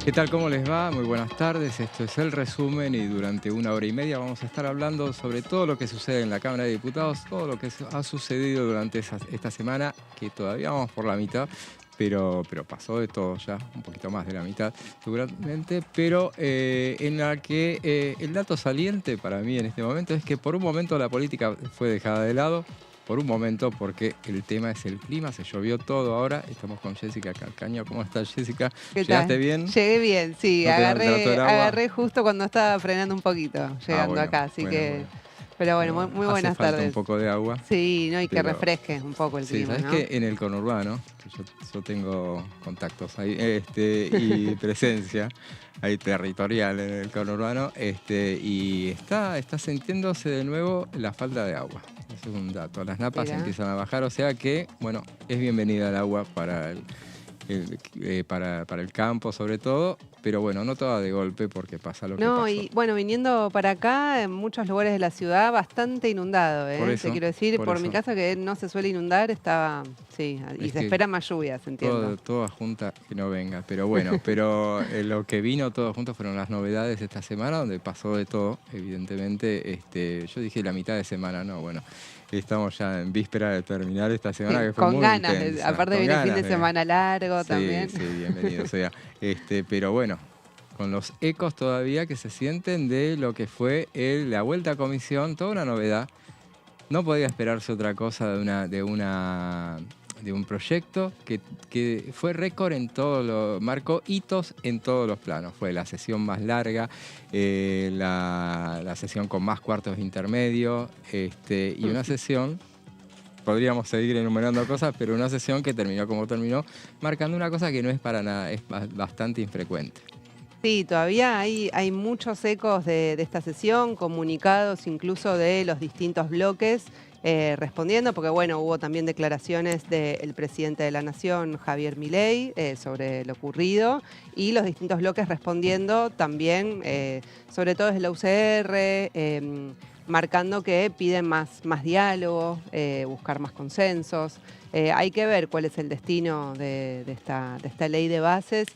¿Qué tal? ¿Cómo les va? Muy buenas tardes. Esto es el resumen y durante 1 hora y media vamos a estar hablando sobre todo lo que sucede en la Cámara de Diputados, todo lo que ha sucedido durante esta semana, que todavía vamos por la mitad, pero pasó de todo ya, un poquito más de la mitad seguramente, pero en la que el dato saliente para mí en este momento es que por un momento la política fue dejada de lado. Por un momento, porque el tema es el clima, se llovió todo ahora. Estamos con Jessica Calcaño. ¿Cómo estás, Jessica? ¿Qué ¿Llegaste tal? bien? Llegué bien, sí, ¿No te trató el agua? agarré justo cuando estaba frenando un poquito, llegando Bueno, acá, así bueno, que... bueno. Pero bueno, Pero muy hace buenas falta un tardes. poco de agua, Sí, ¿no? Y que pero refresque un poco el sí, clima, sabes ¿no? que en el conurbano, que yo tengo contactos ahí, y presencia ahí territorial en el conurbano, y está sintiéndose de nuevo la falta de agua. Ese es un dato. Las napas Mirá. empiezan a bajar, o sea que, bueno, es bienvenida el agua para el campo sobre todo, pero bueno, no toda de golpe porque pasa lo que No, pasó. y bueno, viniendo para acá, en muchos lugares de la ciudad, bastante inundado, Por ¿eh? Te eso, quiero decir, por por mi eso. casa que no se suele inundar, estaba, sí, y Es se que espera más lluvias, entiendo. toda junta que no venga, pero bueno, lo que vino todo junto fueron las novedades de esta semana, donde pasó de todo, evidentemente. Yo dije la mitad de semana, no, bueno, estamos ya en víspera de terminar esta semana que fue Con muy ganas, intensa, aparte con viene el fin ganas de de... semana largo Sí, también. sí, bienvenido sea. Pero bueno, con los ecos todavía que se sienten de lo que fue la vuelta a comisión, toda una novedad. No podía esperarse otra cosa de un proyecto que fue récord en todo marcó hitos en todos los planos. Fue la sesión más larga, la sesión con más cuartos de intermedio, y una sesión, podríamos seguir enumerando cosas, pero una sesión que terminó como terminó, marcando una cosa que no es para nada, es bastante infrecuente. Sí, todavía hay muchos ecos de esta sesión, comunicados incluso de los distintos bloques respondiendo, porque bueno, hubo también declaraciones del presidente de la Nación, Javier Milei, sobre lo ocurrido, y los distintos bloques respondiendo también, sobre todo desde la UCR, marcando que piden más diálogo, buscar más consensos. Hay que ver cuál es el destino de esta ley de bases.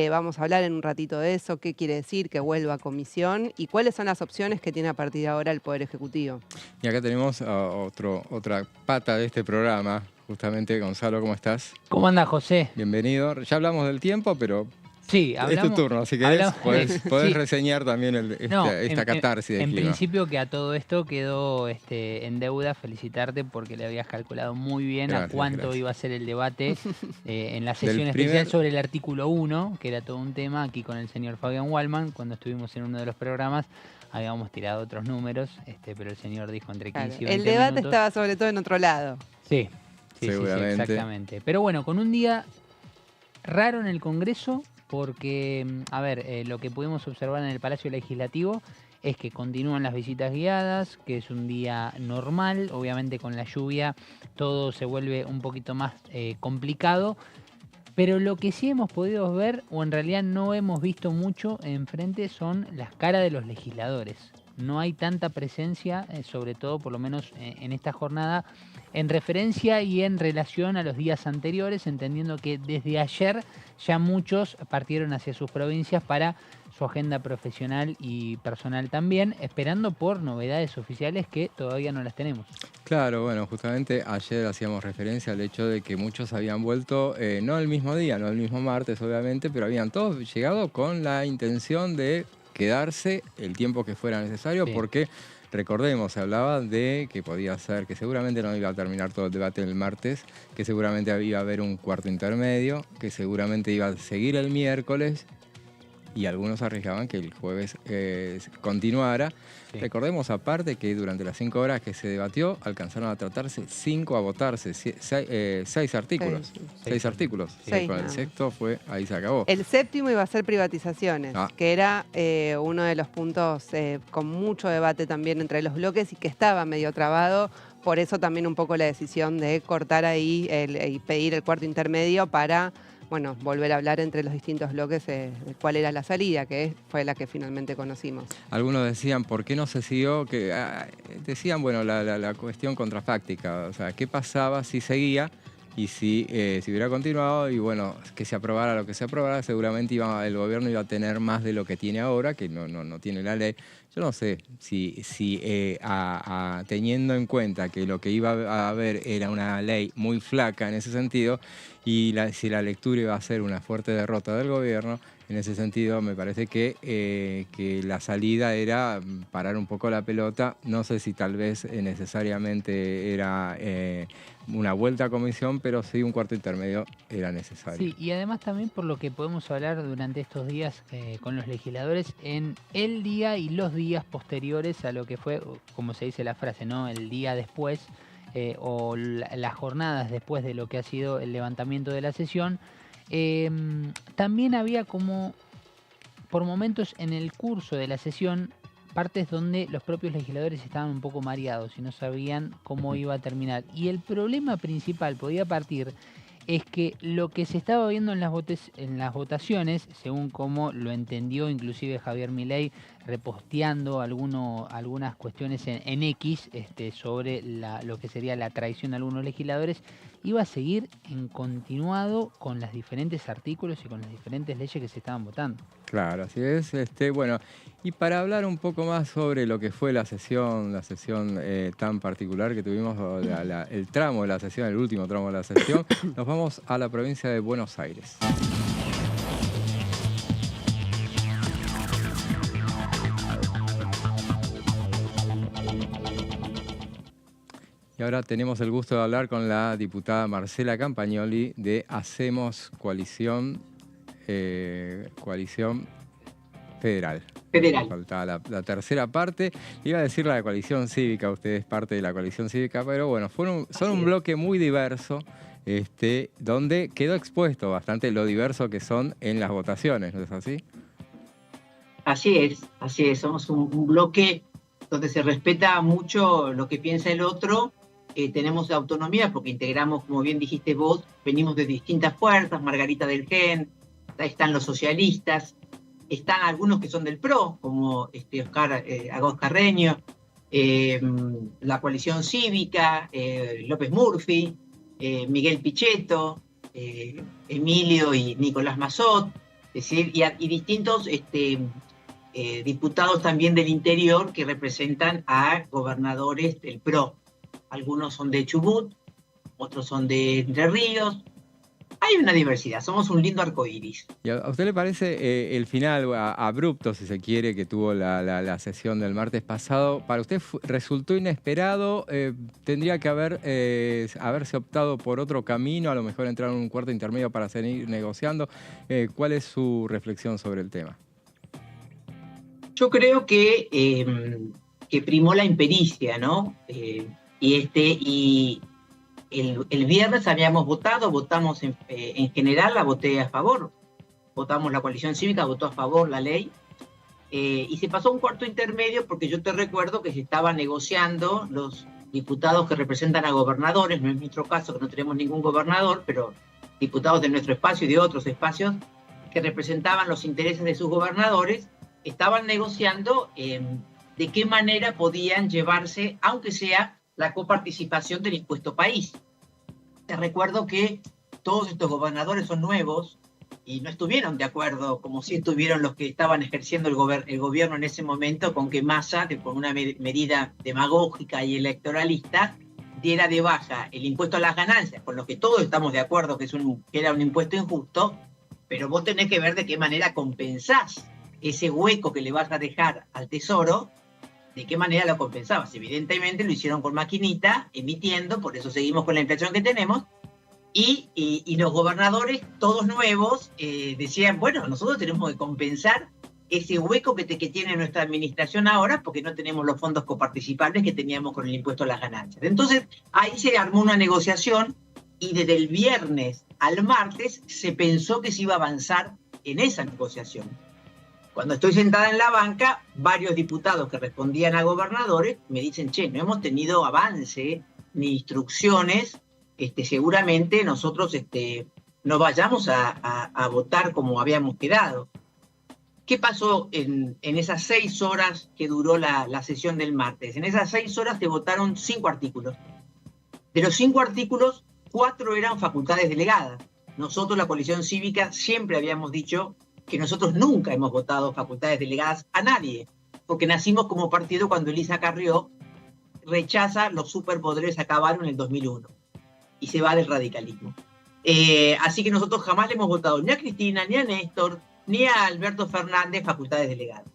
Vamos a hablar en un ratito de eso, qué quiere decir que vuelva a comisión y cuáles son las opciones que tiene a partir de ahora el Poder Ejecutivo. Y acá tenemos a otra pata de este programa, justamente. Gonzalo, ¿cómo estás? ¿Cómo anda, José? Bienvenido. Ya hablamos del tiempo, pero Sí, es tu turno. Si querés, podés sí. reseñar también No, esta catarsis del en clima. principio que a todo esto quedó en deuda felicitarte porque le habías calculado muy bien Gracias, a cuánto gracias. iba a ser el debate en la sesión Del especial primer- sobre el artículo 1, que era todo un tema aquí con el señor Fabián Wallman. Cuando estuvimos en uno de los programas habíamos tirado otros números, pero el señor dijo entre 15 Claro, y 20 el debate minutos. estaba sobre todo en otro lado. Sí, sí, Seguramente. exactamente. Pero bueno, con un día raro en el Congreso, porque, a ver, lo que pudimos observar en el Palacio Legislativo es que continúan las visitas guiadas, que es un día normal. Obviamente con la lluvia todo se vuelve un poquito más complicado, pero lo que sí hemos podido ver, o en realidad no hemos visto mucho enfrente, son las caras de los legisladores. No hay tanta presencia, sobre todo por lo menos en esta jornada, en referencia y en relación a los días anteriores, entendiendo que desde ayer ya muchos partieron hacia sus provincias para su agenda profesional y personal también, esperando por novedades oficiales que todavía no las tenemos. Claro, bueno, justamente ayer hacíamos referencia al hecho de que muchos habían vuelto, no el mismo día, no el mismo martes, obviamente, pero habían todos llegado con la intención de quedarse el tiempo que fuera necesario, Sí. porque recordemos, se hablaba de que podía ser, que seguramente no iba a terminar todo el debate el martes, que seguramente iba a haber un cuarto intermedio, que seguramente iba a seguir el miércoles, y algunos arriesgaban que el jueves continuara. Sí. Recordemos aparte que durante las 5 horas que se debatió alcanzaron a tratarse 5 a votarse, 6 artículos. Sí. 6 artículos. Seis, Con el nada más. sexto ahí se acabó. El séptimo iba a ser privatizaciones, Ah. que era uno de los puntos con mucho debate también entre los bloques y que estaba medio trabado. Por eso también un poco la decisión de cortar ahí y pedir el cuarto intermedio para, bueno, volver a hablar entre los distintos bloques de cuál era la salida, que fue la que finalmente conocimos. Algunos decían, ¿por qué no se siguió? Decían, bueno, la cuestión contrafáctica, o sea, ¿qué pasaba si seguía? y si hubiera continuado y bueno, que se aprobara lo que se aprobara, seguramente el gobierno iba a tener más de lo que tiene ahora, que no tiene la ley. Yo no sé si teniendo en cuenta que lo que iba a haber era una ley muy flaca en ese sentido, y si la lectura iba a ser una fuerte derrota del gobierno, en ese sentido me parece que la salida era parar un poco la pelota. No sé si tal vez necesariamente era una vuelta a comisión, pero sí un cuarto intermedio era necesario. Sí, y además también por lo que podemos hablar durante estos días con los legisladores en el día y los días posteriores a lo que fue, como se dice la frase, ¿no? El día después o las jornadas después de lo que ha sido el levantamiento de la sesión. También había como, por momentos en el curso de la sesión, partes donde los propios legisladores estaban un poco mareados y no sabían cómo iba a terminar. Y el problema principal podía partir es que lo que se estaba viendo en las votaciones, según como lo entendió inclusive Javier Milei, reposteando algunas cuestiones en X sobre lo que sería la traición de algunos legisladores, iba a seguir en continuado con los diferentes artículos y con las diferentes leyes que se estaban votando. Claro, así es. Bueno, y para hablar un poco más sobre lo que fue la sesión tan particular que tuvimos, el tramo de la sesión, el último tramo de la sesión, nos vamos a la provincia de Buenos Aires. Y ahora tenemos el gusto de hablar con la diputada Marcela Campagnoli de Hacemos Coalición Federal. Faltaba la tercera parte. Iba a decir la coalición cívica, usted es parte de la coalición cívica, pero bueno, son un bloque muy diverso, donde quedó expuesto bastante lo diverso que son en las votaciones, ¿no es así? Así es. Somos un bloque donde se respeta mucho lo que piensa el otro. Tenemos autonomía porque integramos, como bien dijiste vos, venimos de distintas fuerzas, Margarita del Gen, están los socialistas, están algunos que son del PRO, como Agos Carreño, la coalición cívica, López Murphy, Miguel Pichetto, Emilio y Nicolás Massot, es decir, y distintos diputados también del interior que representan a gobernadores del PRO. Algunos son de Chubut, otros son de Entre Ríos. Hay una diversidad, somos un lindo arcoíris. ¿Y a usted le parece el final abrupto, si se quiere, que tuvo la sesión del martes pasado? ¿Para usted resultó inesperado? ¿Tendría que haberse optado por otro camino, a lo mejor entrar en un cuarto intermedio para seguir negociando? ¿Cuál es su reflexión sobre el tema? Yo creo que primó la impericia, ¿no? Y el viernes habíamos votamos en general, la voté a favor. Votamos la coalición cívica, votó a favor la ley. Y se pasó a un cuarto intermedio porque yo te recuerdo que se estaba negociando los diputados que representan a gobernadores, no es nuestro caso, que no tenemos ningún gobernador, pero diputados de nuestro espacio y de otros espacios que representaban los intereses de sus gobernadores, estaban negociando de qué manera podían llevarse, aunque sea la coparticipación del impuesto país. Te recuerdo que todos estos gobernadores son nuevos y no estuvieron de acuerdo, como sí estuvieron los que estaban ejerciendo el gobierno en ese momento, con que Massa, con una medida demagógica y electoralista, diera de baja el impuesto a las ganancias, con lo que todos estamos de acuerdo que era un impuesto injusto, pero vos tenés que ver de qué manera compensás ese hueco que le vas a dejar al Tesoro. ¿De qué manera lo compensabas? Evidentemente lo hicieron con maquinita, emitiendo, por eso seguimos con la inflación que tenemos, y los gobernadores, todos nuevos, decían, bueno, nosotros tenemos que compensar ese hueco que tiene nuestra administración ahora, porque no tenemos los fondos coparticipables que teníamos con el impuesto a las ganancias. Entonces, ahí se armó una negociación, y desde el viernes al martes se pensó que se iba a avanzar en esa negociación. Cuando estoy sentada en la banca, varios diputados que respondían a gobernadores me dicen, che, no hemos tenido avance ni instrucciones, seguramente nosotros no vayamos a votar como habíamos quedado. ¿Qué pasó en esas 6 horas que duró la sesión del martes? En esas 6 horas se votaron 5 artículos. De los 5 artículos, 4 eran facultades delegadas. Nosotros, la coalición cívica, siempre habíamos dicho que nosotros nunca hemos votado facultades delegadas a nadie, porque nacimos como partido cuando Elisa Carrió rechaza los superpoderes a Caballo en el 2001 y se va del radicalismo. Así que nosotros jamás le hemos votado ni a Cristina, ni a Néstor, ni a Alberto Fernández facultades delegadas.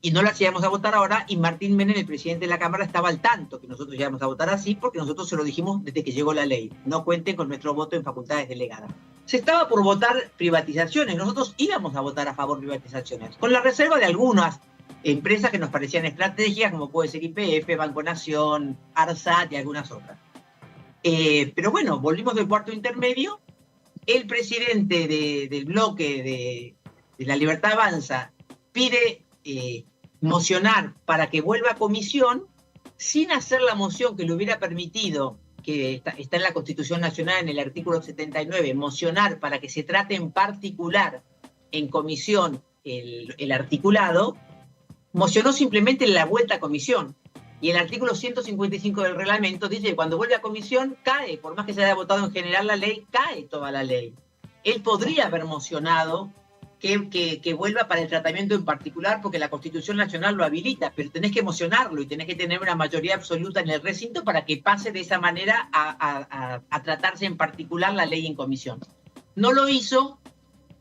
Y no las íbamos a votar ahora, y Martín Menem, el presidente de la Cámara, estaba al tanto que nosotros íbamos a votar así, porque nosotros se lo dijimos desde que llegó la ley. No cuenten con nuestro voto en facultades delegadas. Se estaba por votar privatizaciones, nosotros íbamos a votar a favor de privatizaciones, con la reserva de algunas empresas que nos parecían estratégicas, como puede ser YPF, Banco Nación, ARSAT y algunas otras. Pero bueno, volvimos del cuarto intermedio. El presidente del bloque de La Libertad Avanza pide mocionar para que vuelva a comisión, sin hacer la moción que le hubiera permitido, que está en la Constitución Nacional en el artículo 79, mocionar para que se trate en particular en comisión el articulado. Mocionó simplemente la vuelta a comisión. Y el artículo 155 del reglamento dice que cuando vuelve a comisión cae, por más que se haya votado en general la ley, cae toda la ley. Él podría haber mocionado que vuelva para el tratamiento en particular, porque la Constitución Nacional lo habilita, pero tenés que mocionarlo y tenés que tener una mayoría absoluta en el recinto para que pase de esa manera a tratarse en particular la ley en comisión. No lo hizo.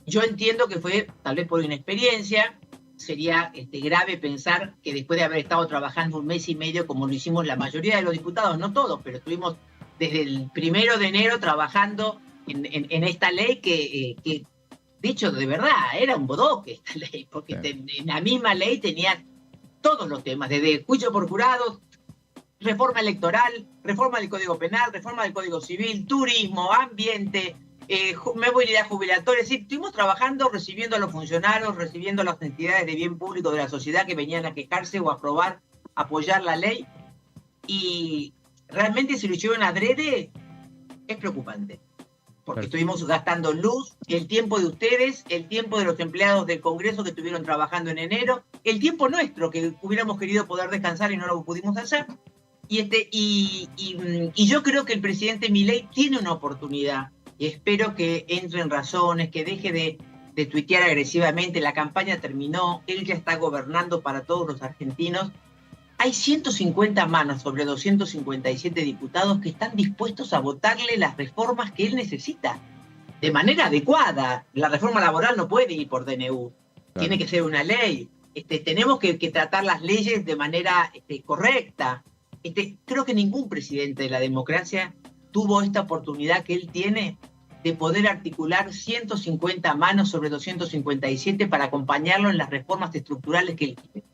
Yo entiendo que fue tal vez por inexperiencia. Sería grave pensar que después de haber estado trabajando 1 mes y medio, como lo hicimos la mayoría de los diputados, no todos, pero estuvimos desde el 1 de enero trabajando en esta ley que dicho de verdad, era un bodoque esta ley, porque en la misma ley tenía todos los temas, desde juicio por jurados, reforma electoral, reforma del Código Penal, reforma del Código Civil, turismo, ambiente, movilidad jubilatoria. Es decir, estuvimos trabajando, recibiendo a los funcionarios, recibiendo a las entidades de bien público de la sociedad que venían a quejarse o a apoyar la ley, y realmente si lo hicieron adrede es preocupante, porque estuvimos gastando luz, el tiempo de ustedes, el tiempo de los empleados del Congreso que estuvieron trabajando en enero, el tiempo nuestro que hubiéramos querido poder descansar y no lo pudimos hacer. Y yo creo que el presidente Milei tiene una oportunidad, y espero que entre en razones, que deje de tuitear agresivamente. La campaña terminó, él ya está gobernando para todos los argentinos. Hay 150 manos sobre 257 diputados que están dispuestos a votarle las reformas que él necesita, de manera adecuada. La reforma laboral no puede ir por DNU, tiene que ser una ley. Tenemos que tratar las leyes de manera correcta. Creo que ningún presidente de la democracia tuvo esta oportunidad que él tiene de poder articular 150 manos sobre 257 para acompañarlo en las reformas estructurales que él quiere.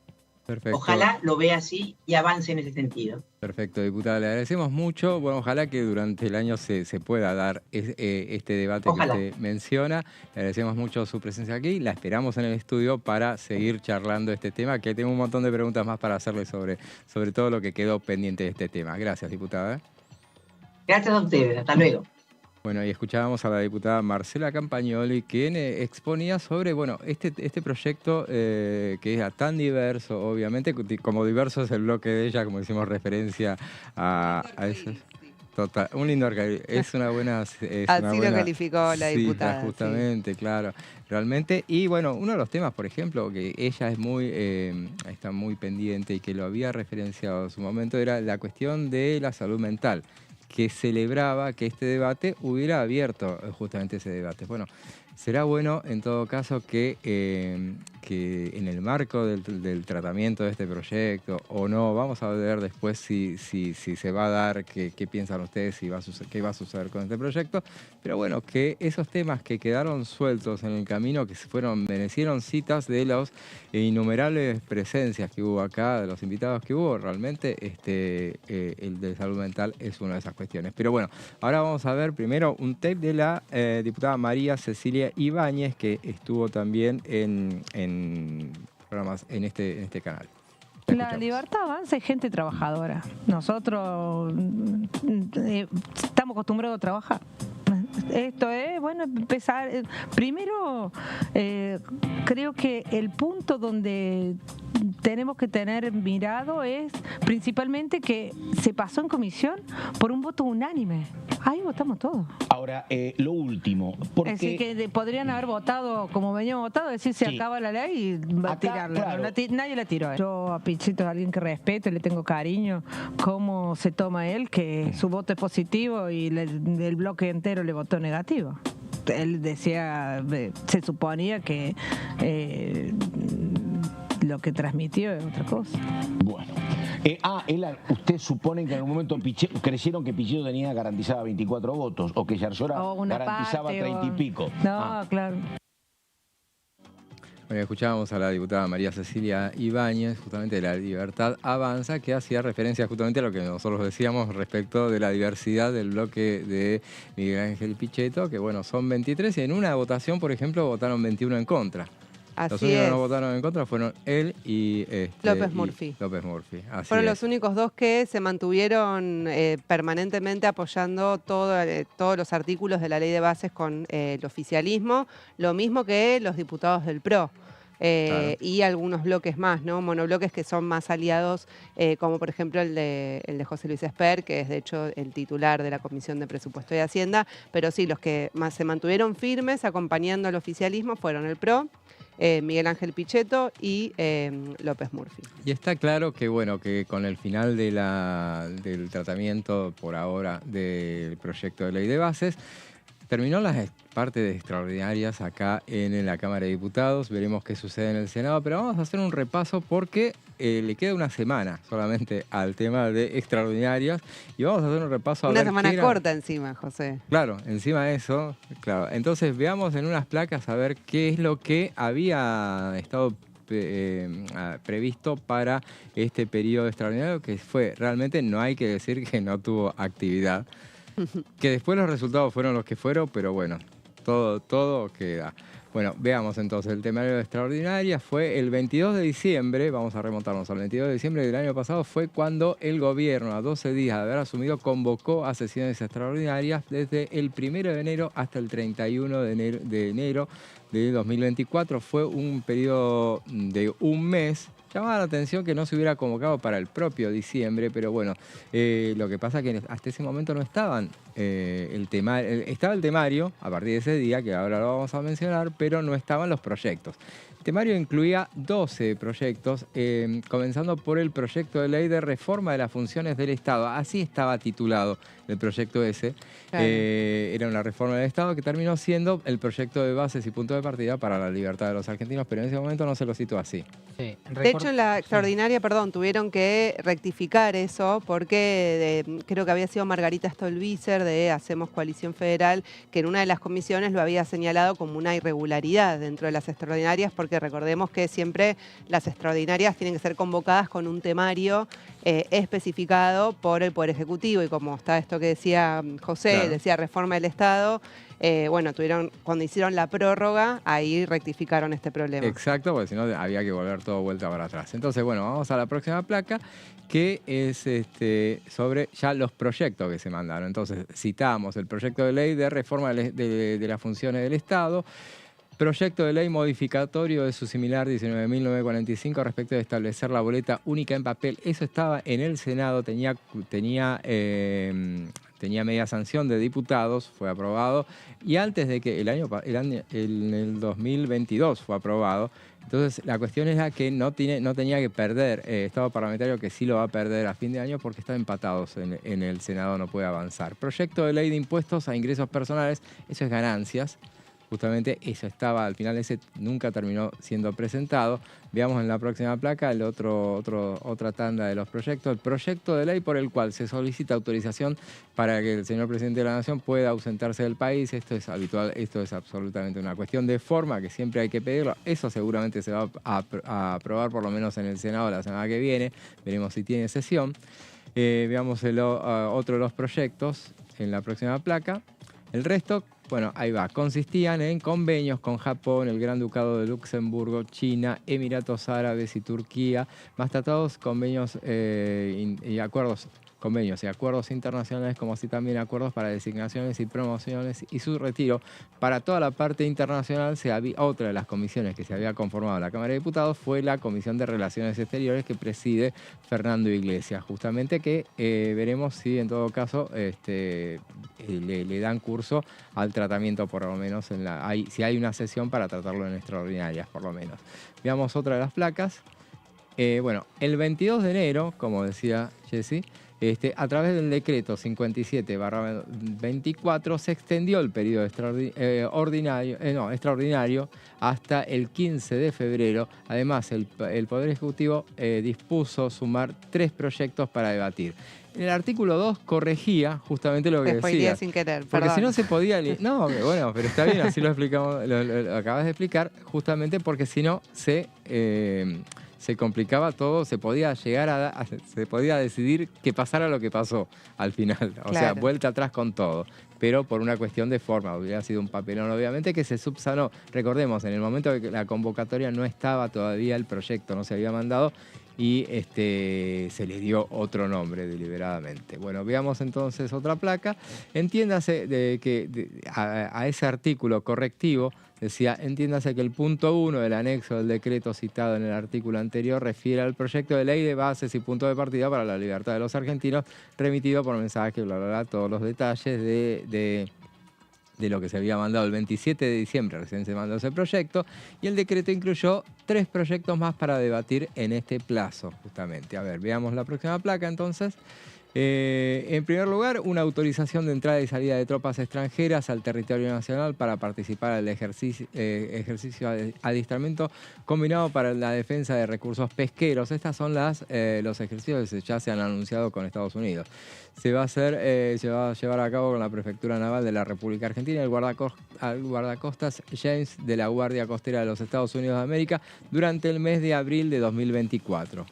Perfecto. Ojalá lo vea así y avance en ese sentido. Perfecto, diputada. Le agradecemos mucho. Bueno, ojalá que durante el año se pueda dar este debate que usted menciona. Le agradecemos mucho su presencia aquí. La esperamos en el estudio para seguir charlando este tema, que tengo un montón de preguntas más para hacerle sobre todo lo que quedó pendiente de este tema. Gracias, diputada. Gracias a ustedes. Hasta luego. Bueno, y escuchábamos a la diputada Marcela Campagnoli, quien exponía sobre, bueno, este proyecto que era tan diverso, obviamente, como diverso es el bloque de ella, como hicimos referencia a eso. Total, un lindo arcaico. Es una buena... Así lo calificó la diputada. Sí, justamente, claro. Realmente. Y bueno, uno de los temas, por ejemplo, que ella está muy pendiente y que lo había referenciado en su momento, era la cuestión de la salud mental, que celebraba que este debate hubiera abierto justamente ese debate. Bueno, será bueno en todo caso que en el marco del tratamiento de este proyecto o no, vamos a ver después si se va a dar, qué piensan ustedes, qué va a suceder con este proyecto, pero bueno, que esos temas que quedaron sueltos en el camino, que merecieron citas de las innumerables presencias que hubo acá, de los invitados que hubo, realmente el de salud mental es una de esas cuestiones. Pero bueno, ahora vamos a ver primero un tape de la diputada María Cecilia Ibáñez, que estuvo también en programas en este canal. La Libertad Avanza es gente trabajadora. Nosotros estamos acostumbrados a trabajar. Esto es, bueno, empezar. Primero, creo que el punto donde tenemos que tener mirado es principalmente que se pasó en comisión por un voto unánime. Ahí votamos todos. Ahora, lo último, porque... Es decir, que podrían haber votado como veníamos votado, decir se Sí. acaba la ley y va a Acá, tirarla. claro. Nadie la tiró. Yo a Pichetto es alguien que respeto y le tengo cariño. Cómo se toma él, que su voto es positivo y el bloque entero le votó negativo. Él decía, se suponía que lo que transmitió es otra cosa. Bueno. ¿Usted supone que en algún momento creyeron que Pichetto tenía garantizada 24 votos o que Yarlora garantizaba 30 y pico? No, claro. Bueno, escuchábamos a la diputada María Cecilia Ibáñez, justamente de La Libertad Avanza, que hacía referencia justamente a lo que nosotros decíamos respecto de la diversidad del bloque de Miguel Ángel Pichetto, que bueno, son 23 y en una votación, por ejemplo, votaron 21 en contra. Los Así únicos que es. no votaron en contra fueron él y López Murphy. López Murphy. Así Fueron es. los únicos dos que se mantuvieron permanentemente apoyando todos los artículos de la ley de bases con el oficialismo, lo mismo que los diputados del PRO. Claro. Y algunos bloques más, ¿no? Monobloques que son más aliados, como por ejemplo el de José Luis Esper, que es de hecho el titular de la Comisión de Presupuesto y Hacienda, pero sí, los que más se mantuvieron firmes acompañando al oficialismo fueron el PRO, Miguel Ángel Pichetto y López Murphy. Y está claro que bueno, que con el final del tratamiento por ahora del proyecto de ley de bases, terminó las partes extraordinarias acá en la Cámara de Diputados. Veremos qué sucede en el Senado, pero vamos a hacer un repaso porque le queda una semana solamente al tema de extraordinarias y vamos a hacer un repaso a Una ver semana qué era. corta encima, José. Claro, encima de eso, claro. Entonces veamos en unas placas a ver qué es lo que había estado previsto para este periodo extraordinario, que fue realmente, no hay que decir que no tuvo actividad. Que después los resultados fueron los que fueron, pero bueno, todo queda. Bueno, veamos entonces, el temario de extraordinarias fue el 22 de diciembre, vamos a remontarnos al 22 de diciembre del año pasado, fue cuando el gobierno, a 12 días de haber asumido, convocó a sesiones extraordinarias desde el 1 de enero hasta el 31 de enero de 2024. Fue un periodo de un mes. Llamaba la atención que no se hubiera convocado para el propio diciembre, pero bueno, lo que pasa es que hasta ese momento no estaban estaba el temario, a partir de ese día, que ahora lo vamos a mencionar, pero no estaban los proyectos. El temario incluía 12 proyectos, comenzando por el proyecto de ley de reforma de las funciones del Estado. Así estaba titulado el proyecto ese. Claro. Era una reforma del Estado que terminó siendo el proyecto de bases y punto de partida para la libertad de los argentinos, pero en ese momento no se lo citó así. Sí, De hecho, en la extraordinaria, perdón, tuvieron que rectificar eso porque creo que había sido Margarita Stolbizer de Hacemos Coalición Federal, que en una de las comisiones lo había señalado como una irregularidad dentro de las extraordinarias, porque recordemos que siempre las extraordinarias tienen que ser convocadas con un temario especificado por el Poder Ejecutivo, y como está esto que decía José, Claro. decía reforma del Estado, bueno, cuando hicieron la prórroga, ahí rectificaron este problema. Exacto, porque si no había que volver todo vuelta para atrás. Entonces, bueno, vamos a la próxima placa, que es sobre ya los proyectos que se mandaron. Entonces, citamos el proyecto de ley de reforma de las funciones del Estado, proyecto de ley modificatorio de su similar 19.945 respecto de establecer la boleta única en papel. Eso estaba en el Senado, tenía media sanción de diputados, fue aprobado, y antes de que en el 2022 fue aprobado. Entonces la cuestión era que no tenía que perder Estado parlamentario, que sí lo va a perder a fin de año porque están empatados en el Senado, no puede avanzar. Proyecto de ley de impuestos a ingresos personales, eso es ganancias. Justamente eso estaba, al final ese nunca terminó siendo presentado. Veamos en la próxima placa otra tanda de los proyectos. El proyecto de ley por el cual se solicita autorización para que el señor presidente de la Nación pueda ausentarse del país. Esto es habitual, esto es absolutamente una cuestión de forma que siempre hay que pedirlo. Eso seguramente se va a aprobar por lo menos en el Senado la semana que viene. Veremos si tiene sesión. Veamos otro de los proyectos en la próxima placa. El resto, bueno, ahí va. Consistían en convenios con Japón, el Gran Ducado de Luxemburgo, China, Emiratos Árabes y Turquía, más tratados, convenios y acuerdos convenios y acuerdos internacionales, como así también acuerdos para designaciones y promociones y su retiro. Para toda la parte internacional, otra de las comisiones que se había conformado en la Cámara de Diputados fue la Comisión de Relaciones Exteriores que preside Fernando Iglesias, justamente que veremos si en todo caso le dan curso al tratamiento, por lo menos si hay una sesión para tratarlo en extraordinarias, por lo menos. Veamos otra de las placas. Bueno, el 22 de enero, como decía Jessy, a través del decreto 57/24 se extendió el periodo extraordinario hasta el 15 de febrero. Además, el Poder Ejecutivo dispuso sumar 3 proyectos para debatir. El artículo 2 corregía justamente lo que decía. Sin querer, porque perdón. si no se podía... No, bueno, pero está bien, así lo explicamos, lo acabas de explicar, justamente porque si no se complicaba todo, se podía decidir que pasara lo que pasó al final. O sea, vuelta atrás con todo. Pero por una cuestión de forma, hubiera sido un papelón, obviamente, que se subsanó. Recordemos, en el momento de que la convocatoria no estaba todavía, el proyecto no se había mandado y se le dio otro nombre deliberadamente. Bueno, veamos entonces otra placa. Entiéndase a ese artículo correctivo, decía, entiéndase que el punto 1 del anexo del decreto citado en el artículo anterior refiere al proyecto de ley de bases y punto de partida para la libertad de los argentinos, remitido por mensaje, bla, bla, bla, todos los detalles de lo que se había mandado el 27 de diciembre, recién se mandó ese proyecto, y el decreto incluyó 3 proyectos más para debatir en este plazo, justamente. A ver, veamos la próxima placa entonces. En primer lugar, una autorización de entrada y salida de tropas extranjeras al territorio nacional para participar del ejercicio de adiestramiento combinado para la defensa de recursos pesqueros. Estas son los ejercicios que ya se han anunciado con Estados Unidos. Se va a llevar a cabo con la Prefectura Naval de la República Argentina y el guardacostas James de la Guardia Costera de los Estados Unidos de América durante el mes de abril de 2024.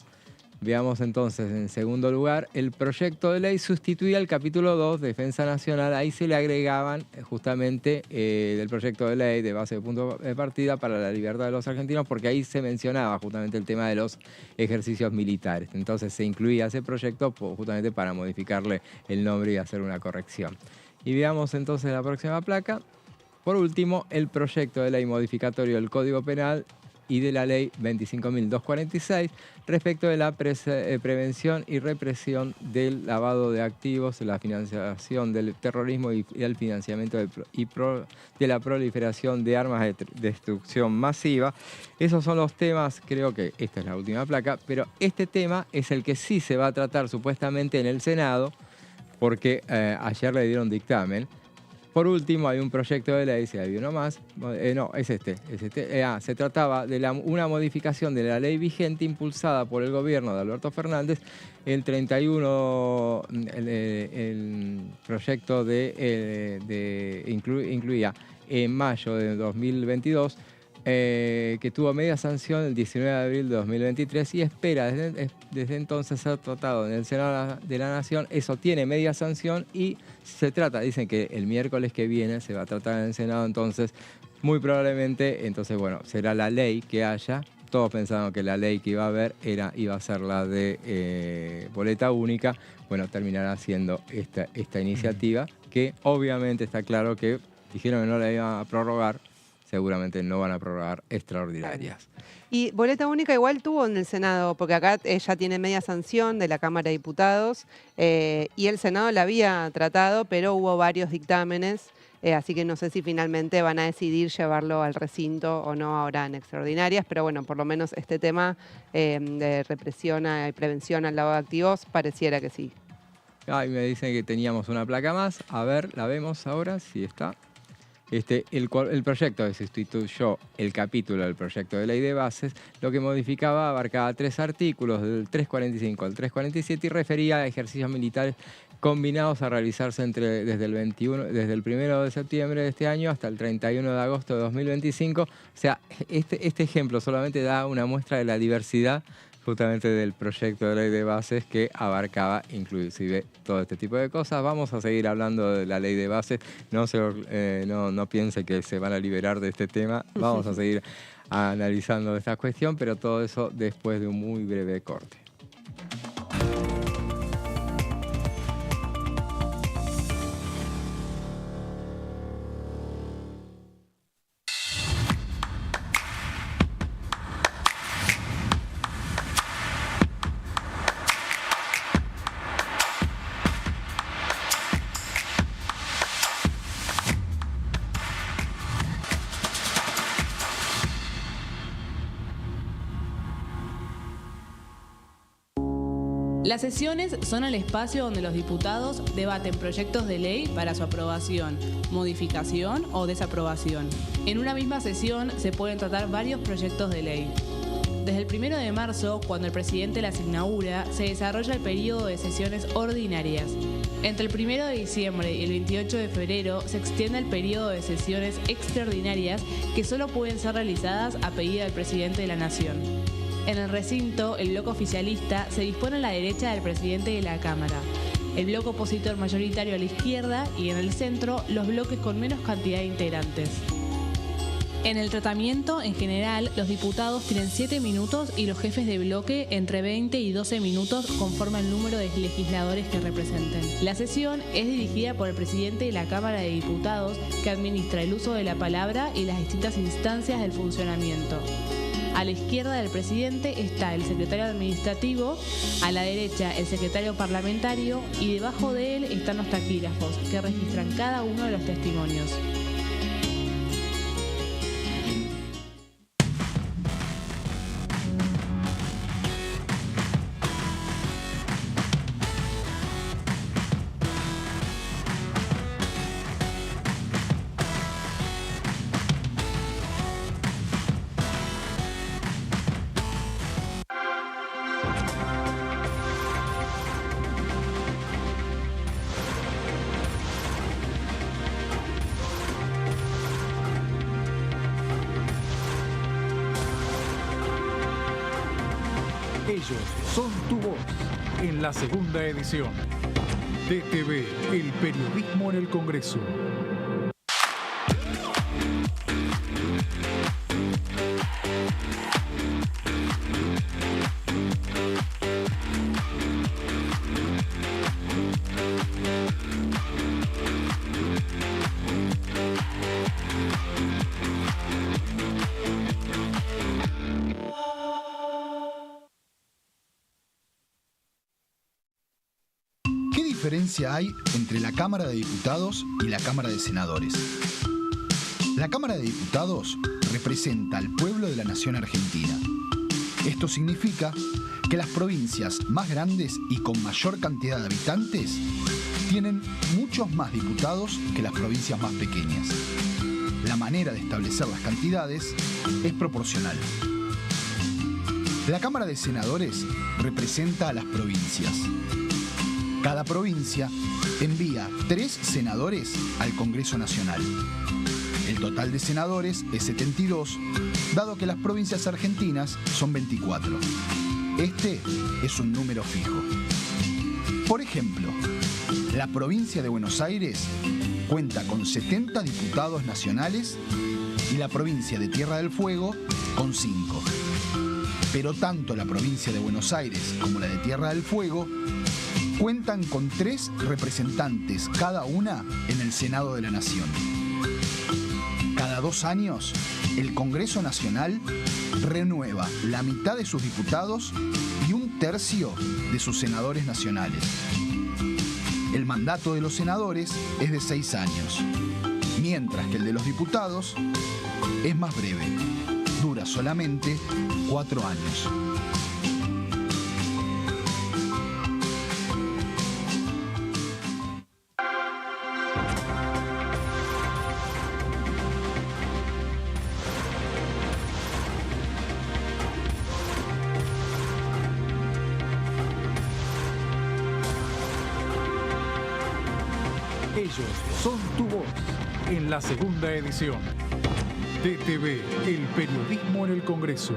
Veamos entonces, en segundo lugar, el proyecto de ley sustituía el capítulo 2, Defensa Nacional. Ahí se le agregaban justamente del proyecto de ley de base de punto de partida para la libertad de los argentinos, porque ahí se mencionaba justamente el tema de los ejercicios militares. Entonces se incluía ese proyecto justamente para modificarle el nombre y hacer una corrección. Y veamos entonces la próxima placa. Por último, el proyecto de ley modificatorio del Código Penal y de la ley 25.246 respecto de la prevención y represión del lavado de activos, la financiación del terrorismo y el financiamiento de la proliferación de armas de destrucción masiva. Esos son los temas, creo que esta es la última placa, pero este tema es el que sí se va a tratar supuestamente en el Senado, porque ayer le dieron dictamen. Por último, hay un proyecto de ley, si hay uno más, se trataba de una modificación de la ley vigente impulsada por el gobierno de Alberto Fernández. El proyecto incluía en mayo de 2022, que tuvo media sanción el 19 de abril de 2023 y espera desde entonces ser tratado en el Senado de la Nación. Eso tiene media sanción y dicen que el miércoles que viene se va a tratar en el Senado, entonces muy probablemente, será la ley que haya. Todos pensaban que la ley que iba a haber iba a ser la de boleta única. Bueno, terminará siendo esta iniciativa, que obviamente está claro que dijeron que no la iban a prorrogar. Seguramente no van a prorrogar extraordinarias. Y boleta única igual tuvo en el Senado, porque acá ella tiene media sanción de la Cámara de Diputados y el Senado la había tratado, pero hubo varios dictámenes, así que no sé si finalmente van a decidir llevarlo al recinto o no ahora en extraordinarias, pero bueno, por lo menos este tema de represión y prevención al lavado de activos pareciera que sí. Ahí me dicen que teníamos una placa más, a ver, la vemos ahora, si está. El proyecto que sustituyó el capítulo del proyecto de ley de bases, lo que modificaba abarcaba 3 artículos, del 345 al 347, y refería a ejercicios militares combinados a realizarse desde el 1 de septiembre de este año hasta el 31 de agosto de 2025. O sea, este ejemplo solamente da una muestra de la diversidad justamente del proyecto de ley de bases, que abarcaba inclusive todo este tipo de cosas. Vamos a seguir hablando de la ley de bases. No piense que se van a liberar de este tema. Vamos a seguir analizando esta cuestión, pero todo eso después de un muy breve corte. Las sesiones son el espacio donde los diputados debaten proyectos de ley para su aprobación, modificación o desaprobación. En una misma sesión se pueden tratar varios proyectos de ley. Desde el 1 de marzo, cuando el presidente las inaugura, se desarrolla el periodo de sesiones ordinarias. Entre el 1 de diciembre y el 28 de febrero se extiende el periodo de sesiones extraordinarias que solo pueden ser realizadas a pedido del presidente de la Nación. En el recinto, el bloque oficialista se dispone a la derecha del presidente de la Cámara, el bloque opositor mayoritario a la izquierda y en el centro los bloques con menos cantidad de integrantes. En el tratamiento, en general, los diputados tienen 7 minutos y los jefes de bloque entre 20 y 12 minutos conforme al número de legisladores que representen. La sesión es dirigida por el presidente de la Cámara de Diputados, que administra el uso de la palabra y las distintas instancias del funcionamiento. A la izquierda del presidente está el secretario administrativo, a la derecha el secretario parlamentario y debajo de él están los taquígrafos, que registran cada uno de los testimonios. Ellos son tu voz en la segunda edición. DTV, el periodismo en el Congreso. ¿Qué diferencia hay entre la Cámara de Diputados y la Cámara de Senadores? La Cámara de Diputados representa al pueblo de la nación argentina. Esto significa que las provincias más grandes y con mayor cantidad de habitantes tienen muchos más diputados que las provincias más pequeñas. La manera de establecer las cantidades es proporcional. La Cámara de Senadores representa a las provincias. Cada provincia envía 3 senadores al Congreso Nacional. El total de senadores es 72, dado que las provincias argentinas son 24. Este es un número fijo. Por ejemplo, la provincia de Buenos Aires cuenta con 70 diputados nacionales y la provincia de Tierra del Fuego con 5. Pero tanto la provincia de Buenos Aires como la de Tierra del Fuego cuentan con 3 representantes cada una en el Senado de la Nación. Cada 2 años, el Congreso Nacional renueva la mitad de sus diputados y 1/3 de sus senadores nacionales. El mandato de los senadores es de 6 años, mientras que el de los diputados es más breve, dura solamente 4 años. Ellos son tu voz en la segunda edición. DTV, el periodismo en el Congreso.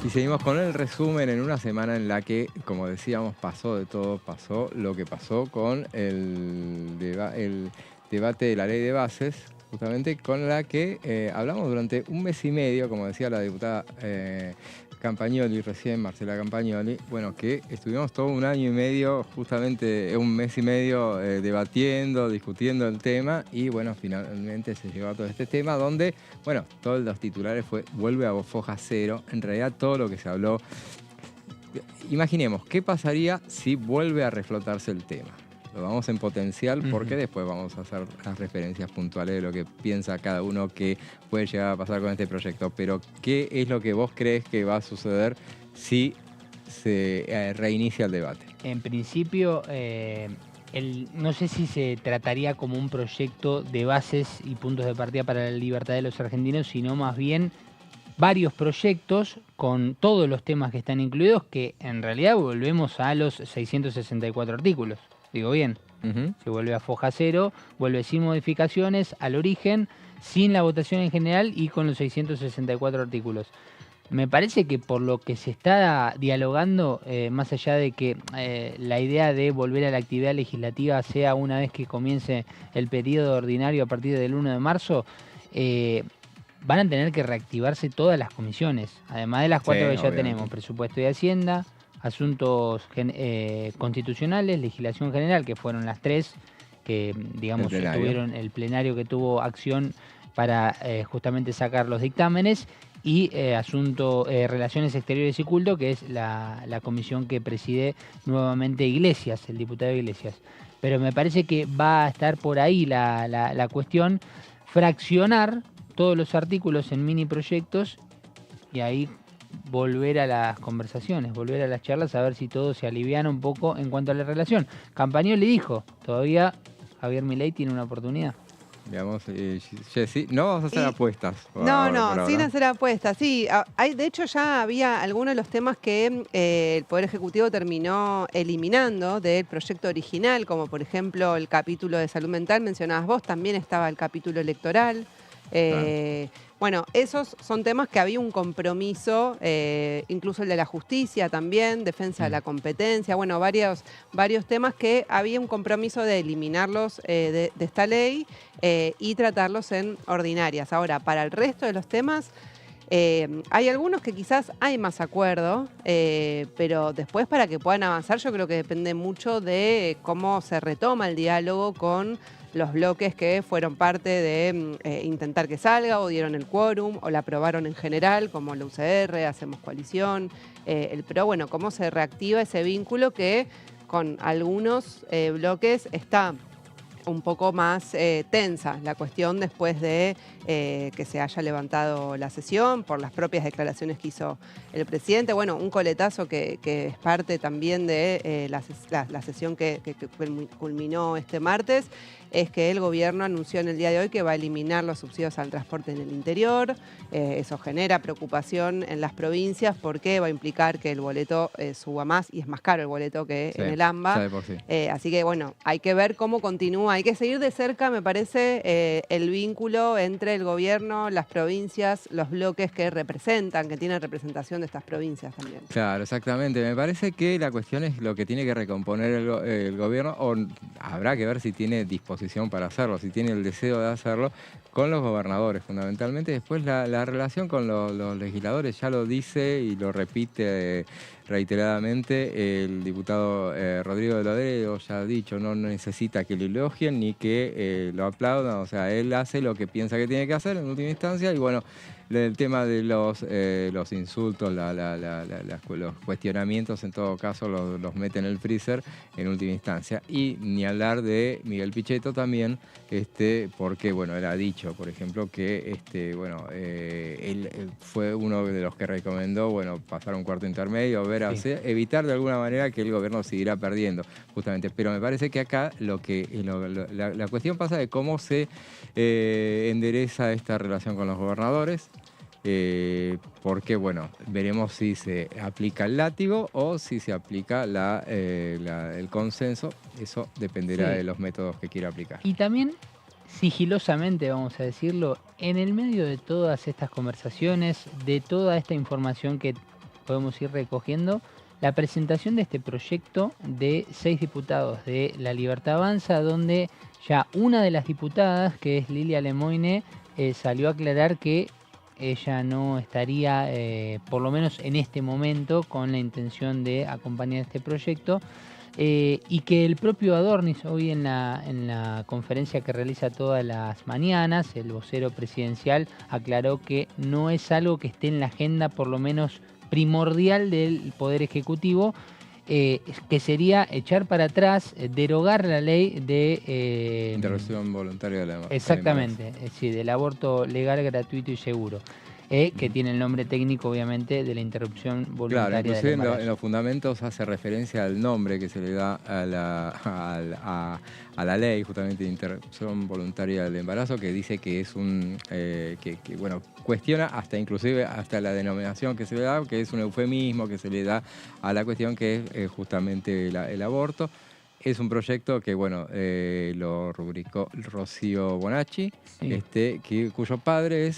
Y seguimos con el resumen en una semana en la que, como decíamos, pasó de todo, pasó lo que pasó con el debate de la ley de bases, justamente con la que hablamos durante un mes y medio, como decía la diputada Campagnoli recién, Marcela Campagnoli, bueno, que estuvimos todo un año y medio, justamente un mes y medio debatiendo, discutiendo el tema y bueno, finalmente se llegó a todo este tema donde, bueno, todos los titulares fue vuelve a foja cero, en realidad todo lo que se habló, imaginemos, ¿qué pasaría si vuelve a reflotarse el tema? Lo vamos en potencial porque después vamos a hacer las referencias puntuales de lo que piensa cada uno que puede llegar a pasar con este proyecto. Pero, ¿qué es lo que vos crees que va a suceder si se reinicia el debate? En principio, no sé si se trataría como un proyecto de bases y puntos de partida para la libertad de los argentinos, sino más bien varios proyectos con todos los temas que están incluidos, que en realidad volvemos a los 664 artículos. Digo bien, se vuelve a foja cero, vuelve sin modificaciones, al origen, sin la votación en general y con los 664 artículos. Me parece que por lo que se está dialogando, más allá de que la idea de volver a la actividad legislativa sea una vez que comience el periodo ordinario a partir del 1 de marzo, van a tener que reactivarse todas las comisiones, además de las 4 que ya tenemos, presupuesto y hacienda, asuntos constitucionales, legislación general, que fueron las 3 que, digamos, tuvieron el plenario que tuvo acción para justamente sacar los dictámenes, y relaciones exteriores y culto, que es la comisión que preside nuevamente Iglesias, el diputado Iglesias. Pero me parece que va a estar por ahí la cuestión, fraccionar todos los artículos en mini proyectos y ahí volver a las conversaciones, volver a las charlas, a ver si todo se aliviana un poco en cuanto a la relación. Campagnoli dijo, todavía Javier Milei tiene una oportunidad. Digamos, Jessy, no vamos a hacer apuestas. No, sin hacer apuestas. Sí, de hecho ya había algunos de los temas que el Poder Ejecutivo terminó eliminando del proyecto original, como por ejemplo el capítulo de salud mental, mencionabas vos, también estaba el capítulo electoral. Bueno, esos son temas que había un compromiso, incluso el de la justicia también, defensa de la competencia, bueno, varios temas que había un compromiso de eliminarlos de esta ley y tratarlos en ordinarias. Ahora, para el resto de los temas, hay algunos que quizás hay más acuerdo, pero después para que puedan avanzar yo creo que depende mucho de cómo se retoma el diálogo con los bloques que fueron parte de intentar que salga o dieron el quórum o la aprobaron en general, como la UCR, Hacemos Coalición, el PRO, bueno, cómo se reactiva ese vínculo que con algunos bloques está un poco más tensa la cuestión después de que se haya levantado la sesión por las propias declaraciones que hizo el presidente. Bueno, un coletazo que es parte también de la sesión que culminó este martes es que el gobierno anunció en el día de hoy que va a eliminar los subsidios al transporte en el interior. Eso genera preocupación en las provincias porque va a implicar que el boleto suba más y es más caro el boleto que en el AMBA. Así que bueno, hay que ver cómo continúa. Hay que seguir de cerca, me parece, el vínculo entre el gobierno, las provincias, los bloques que representan, que tienen representación de estas provincias también. Claro, exactamente. Me parece que la cuestión es lo que tiene que recomponer el gobierno, o habrá que ver si tiene disposición para hacerlo, si tiene el deseo de hacerlo, con los gobernadores fundamentalmente. Después la relación con los legisladores, ya lo dice y lo repite reiteradamente el diputado Rodrigo de Lodero, ya ha dicho, no necesita que lo elogien ni que lo aplaudan, o sea, él hace lo que piensa que tiene que hacer en última instancia. Y bueno, el tema de los insultos, los cuestionamientos, en todo caso los mete en el freezer en última instancia. Y ni hablar de Miguel Pichetto también, porque bueno, él ha dicho, por ejemplo, que él fue uno de los que recomendó, bueno, pasar a un cuarto intermedio, evitar de alguna manera que el gobierno siguiera perdiendo, justamente. Pero me parece que acá la cuestión pasa de cómo se endereza esta relación con los gobernadores. Porque, bueno, veremos si se aplica el látigo o si se aplica el consenso. Eso dependerá de los métodos que quiera aplicar. Y también, sigilosamente, vamos a decirlo, en el medio de todas estas conversaciones, de toda esta información que podemos ir recogiendo la presentación de este proyecto de 6 diputados de La Libertad Avanza, donde ya una de las diputadas, que es Lilia Lemoine, salió a aclarar que ella no estaría, por lo menos en este momento, con la intención de acompañar este proyecto, y que el propio Adornis hoy en la conferencia que realiza todas las mañanas, el vocero presidencial aclaró que no es algo que esté en la agenda, por lo menos primordial, del Poder Ejecutivo, que sería echar para atrás, derogar la ley de... interrupción voluntaria de la exactamente, sí, del aborto legal, gratuito y seguro. Que tiene el nombre técnico, obviamente, de la interrupción voluntaria. Claro, inclusive del embarazo. en los fundamentos hace referencia al nombre que se le da a la ley, justamente, de interrupción voluntaria del embarazo, que dice que es un... bueno, cuestiona hasta la denominación que se le da, que es un eufemismo que se le da a la cuestión que es justamente el aborto. Es un proyecto que, bueno, lo rubricó Rocío Bonacci, sí. Cuyo padre es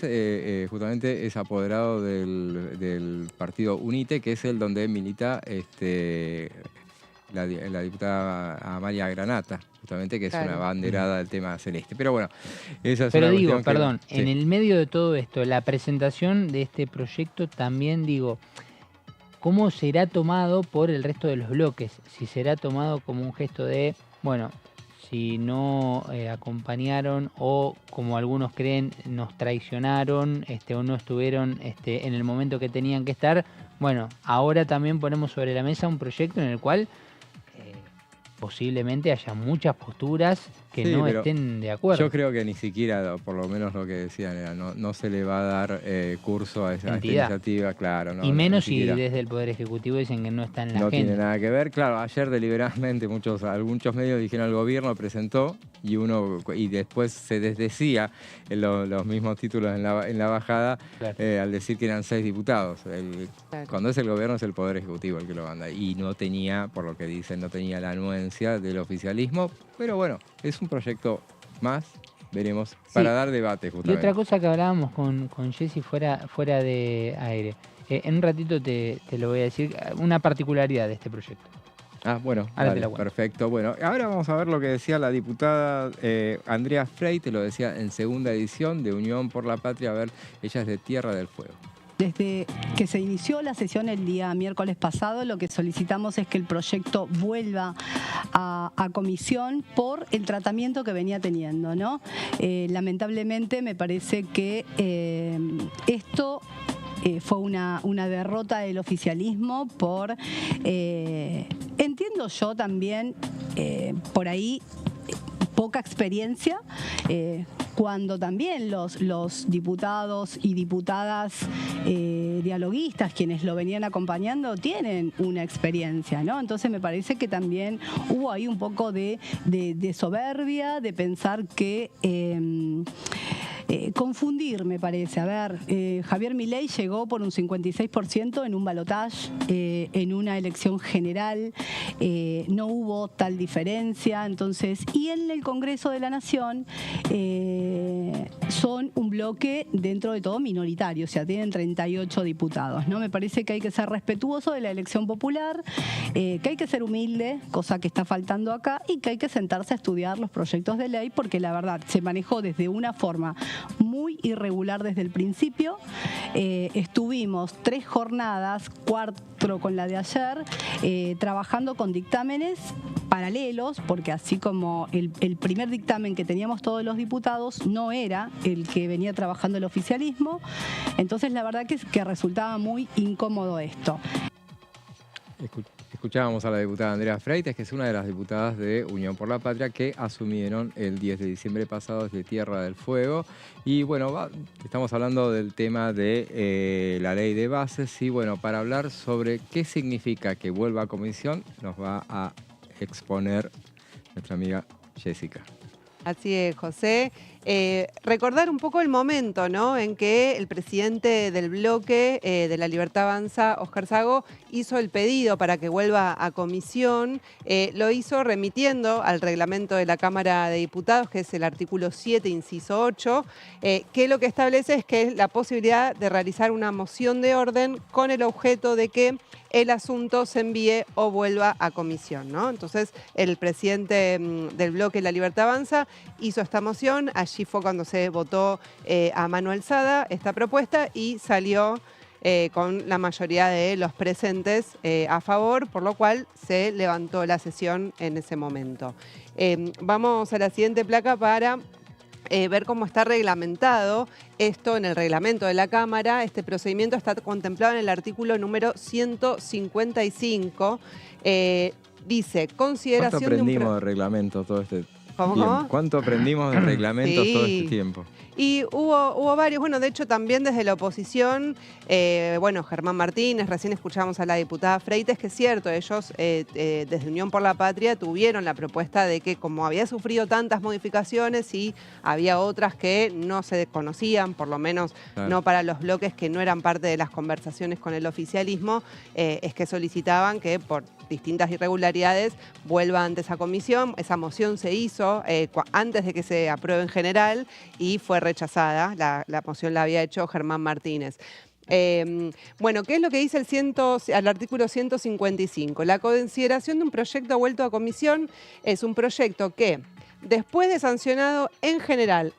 justamente es apoderado del partido UNITE, que es el donde milita la diputada Amalia Granata, justamente, que es una banderada del tema celeste. Pero bueno, esa es una cuestión perdón, sí. En el medio de todo esto, la presentación de este proyecto también, ¿cómo será tomado por el resto de los bloques? Si será tomado como un gesto de, bueno, si no acompañaron o, como algunos creen, nos traicionaron o no estuvieron en el momento que tenían que estar, bueno, ahora también ponemos sobre la mesa un proyecto en el cual posiblemente haya muchas posturas que no estén de acuerdo. Yo creo que ni siquiera, por lo menos lo que decían era, no se le va a dar curso a esta iniciativa, claro. Y menos si desde el Poder Ejecutivo dicen que no está en la agenda. No tiene nada que ver. Claro, ayer deliberadamente muchos medios dijeron el gobierno presentó y después se desdecía en los mismos títulos en la bajada, claro. Al decir que eran 6 diputados. Cuando es el gobierno es el Poder Ejecutivo el que lo manda. Y no tenía, por lo que dicen, no tenía la anuencia del oficialismo. Pero bueno, es un proyecto más, veremos, para dar debate justamente. Y otra cosa que hablábamos con Jessy fuera de aire. En un ratito te lo voy a decir, una particularidad de este proyecto. Bueno, dale, perfecto. Bueno, ahora vamos a ver lo que decía la diputada Andrea Frey, te lo decía en segunda edición de Unión por la Patria. A ver, ella es de Tierra del Fuego. Desde que se inició la sesión el día miércoles pasado, lo que solicitamos es que el proyecto vuelva a comisión por el tratamiento que venía teniendo, ¿no? Lamentablemente me parece que esto fue una derrota del oficialismo por, entiendo yo también, por ahí poca experiencia, cuando también los diputados y diputadas dialoguistas, quienes lo venían acompañando, tienen una experiencia, ¿no? Entonces me parece que también hubo ahí un poco de soberbia, de pensar que... confundir, me parece. A ver, Javier Milei llegó por un 56% en un balotaje, en una elección general, no hubo tal diferencia, entonces, y en el Congreso de la Nación son un bloque dentro de todo minoritario, o sea, tienen 38 diputados, ¿no? Me parece que hay que ser respetuoso de la elección popular, que hay que ser humilde, cosa que está faltando acá, y que hay que sentarse a estudiar los proyectos de ley, porque la verdad se manejó desde una forma muy irregular desde el principio. Estuvimos 3 jornadas, 4 con la de ayer, trabajando con dictámenes paralelos, porque así como el primer dictamen que teníamos todos los diputados no era el que venía trabajando el oficialismo, entonces la verdad que resultaba muy incómodo esto. Escuchábamos a la diputada Andrea Freites, que es una de las diputadas de Unión por la Patria que asumieron el 10 de diciembre pasado desde Tierra del Fuego. Y bueno, estamos hablando del tema de la ley de bases. Y bueno, para hablar sobre qué significa que vuelva a comisión, nos va a exponer nuestra amiga Jessica. Así es, José. Recordar un poco el momento, ¿no?, en que el presidente del bloque de La Libertad Avanza, Óscar Sago, hizo el pedido para que vuelva a comisión. Lo hizo remitiendo al reglamento de la Cámara de Diputados, que es el artículo 7, inciso 8, que lo que establece es que es la posibilidad de realizar una moción de orden con el objeto de que el asunto se envíe o vuelva a comisión, ¿no? Entonces, el presidente del bloque La Libertad Avanza hizo esta moción. Allí fue cuando se votó a mano alzada esta propuesta y salió con la mayoría de los presentes a favor, por lo cual se levantó la sesión en ese momento. Vamos a la siguiente placa para ver cómo está reglamentado esto en el reglamento de la Cámara. Este procedimiento está contemplado en el artículo número 155. Dice, consideración ¿Cuánto aprendimos de reglamento todo este ¿Cómo? tiempo? ¿Cuánto aprendimos de reglamentos todo este tiempo? Y hubo varios, bueno, de hecho también desde la oposición, bueno, Germán Martínez, recién escuchábamos a la diputada Freites, que es cierto, ellos desde Unión por la Patria tuvieron la propuesta de que como había sufrido tantas modificaciones y había otras que no se desconocían, por lo menos no para los bloques que no eran parte de las conversaciones con el oficialismo, es que solicitaban que por distintas irregularidades vuelva antes a comisión. Esa moción se hizo antes de que se apruebe en general y fue rechazada. La moción la había hecho Germán Martínez. Bueno, ¿qué es lo que dice el artículo 155? La consideración de un proyecto vuelto a comisión es un proyecto que, después de sancionado en general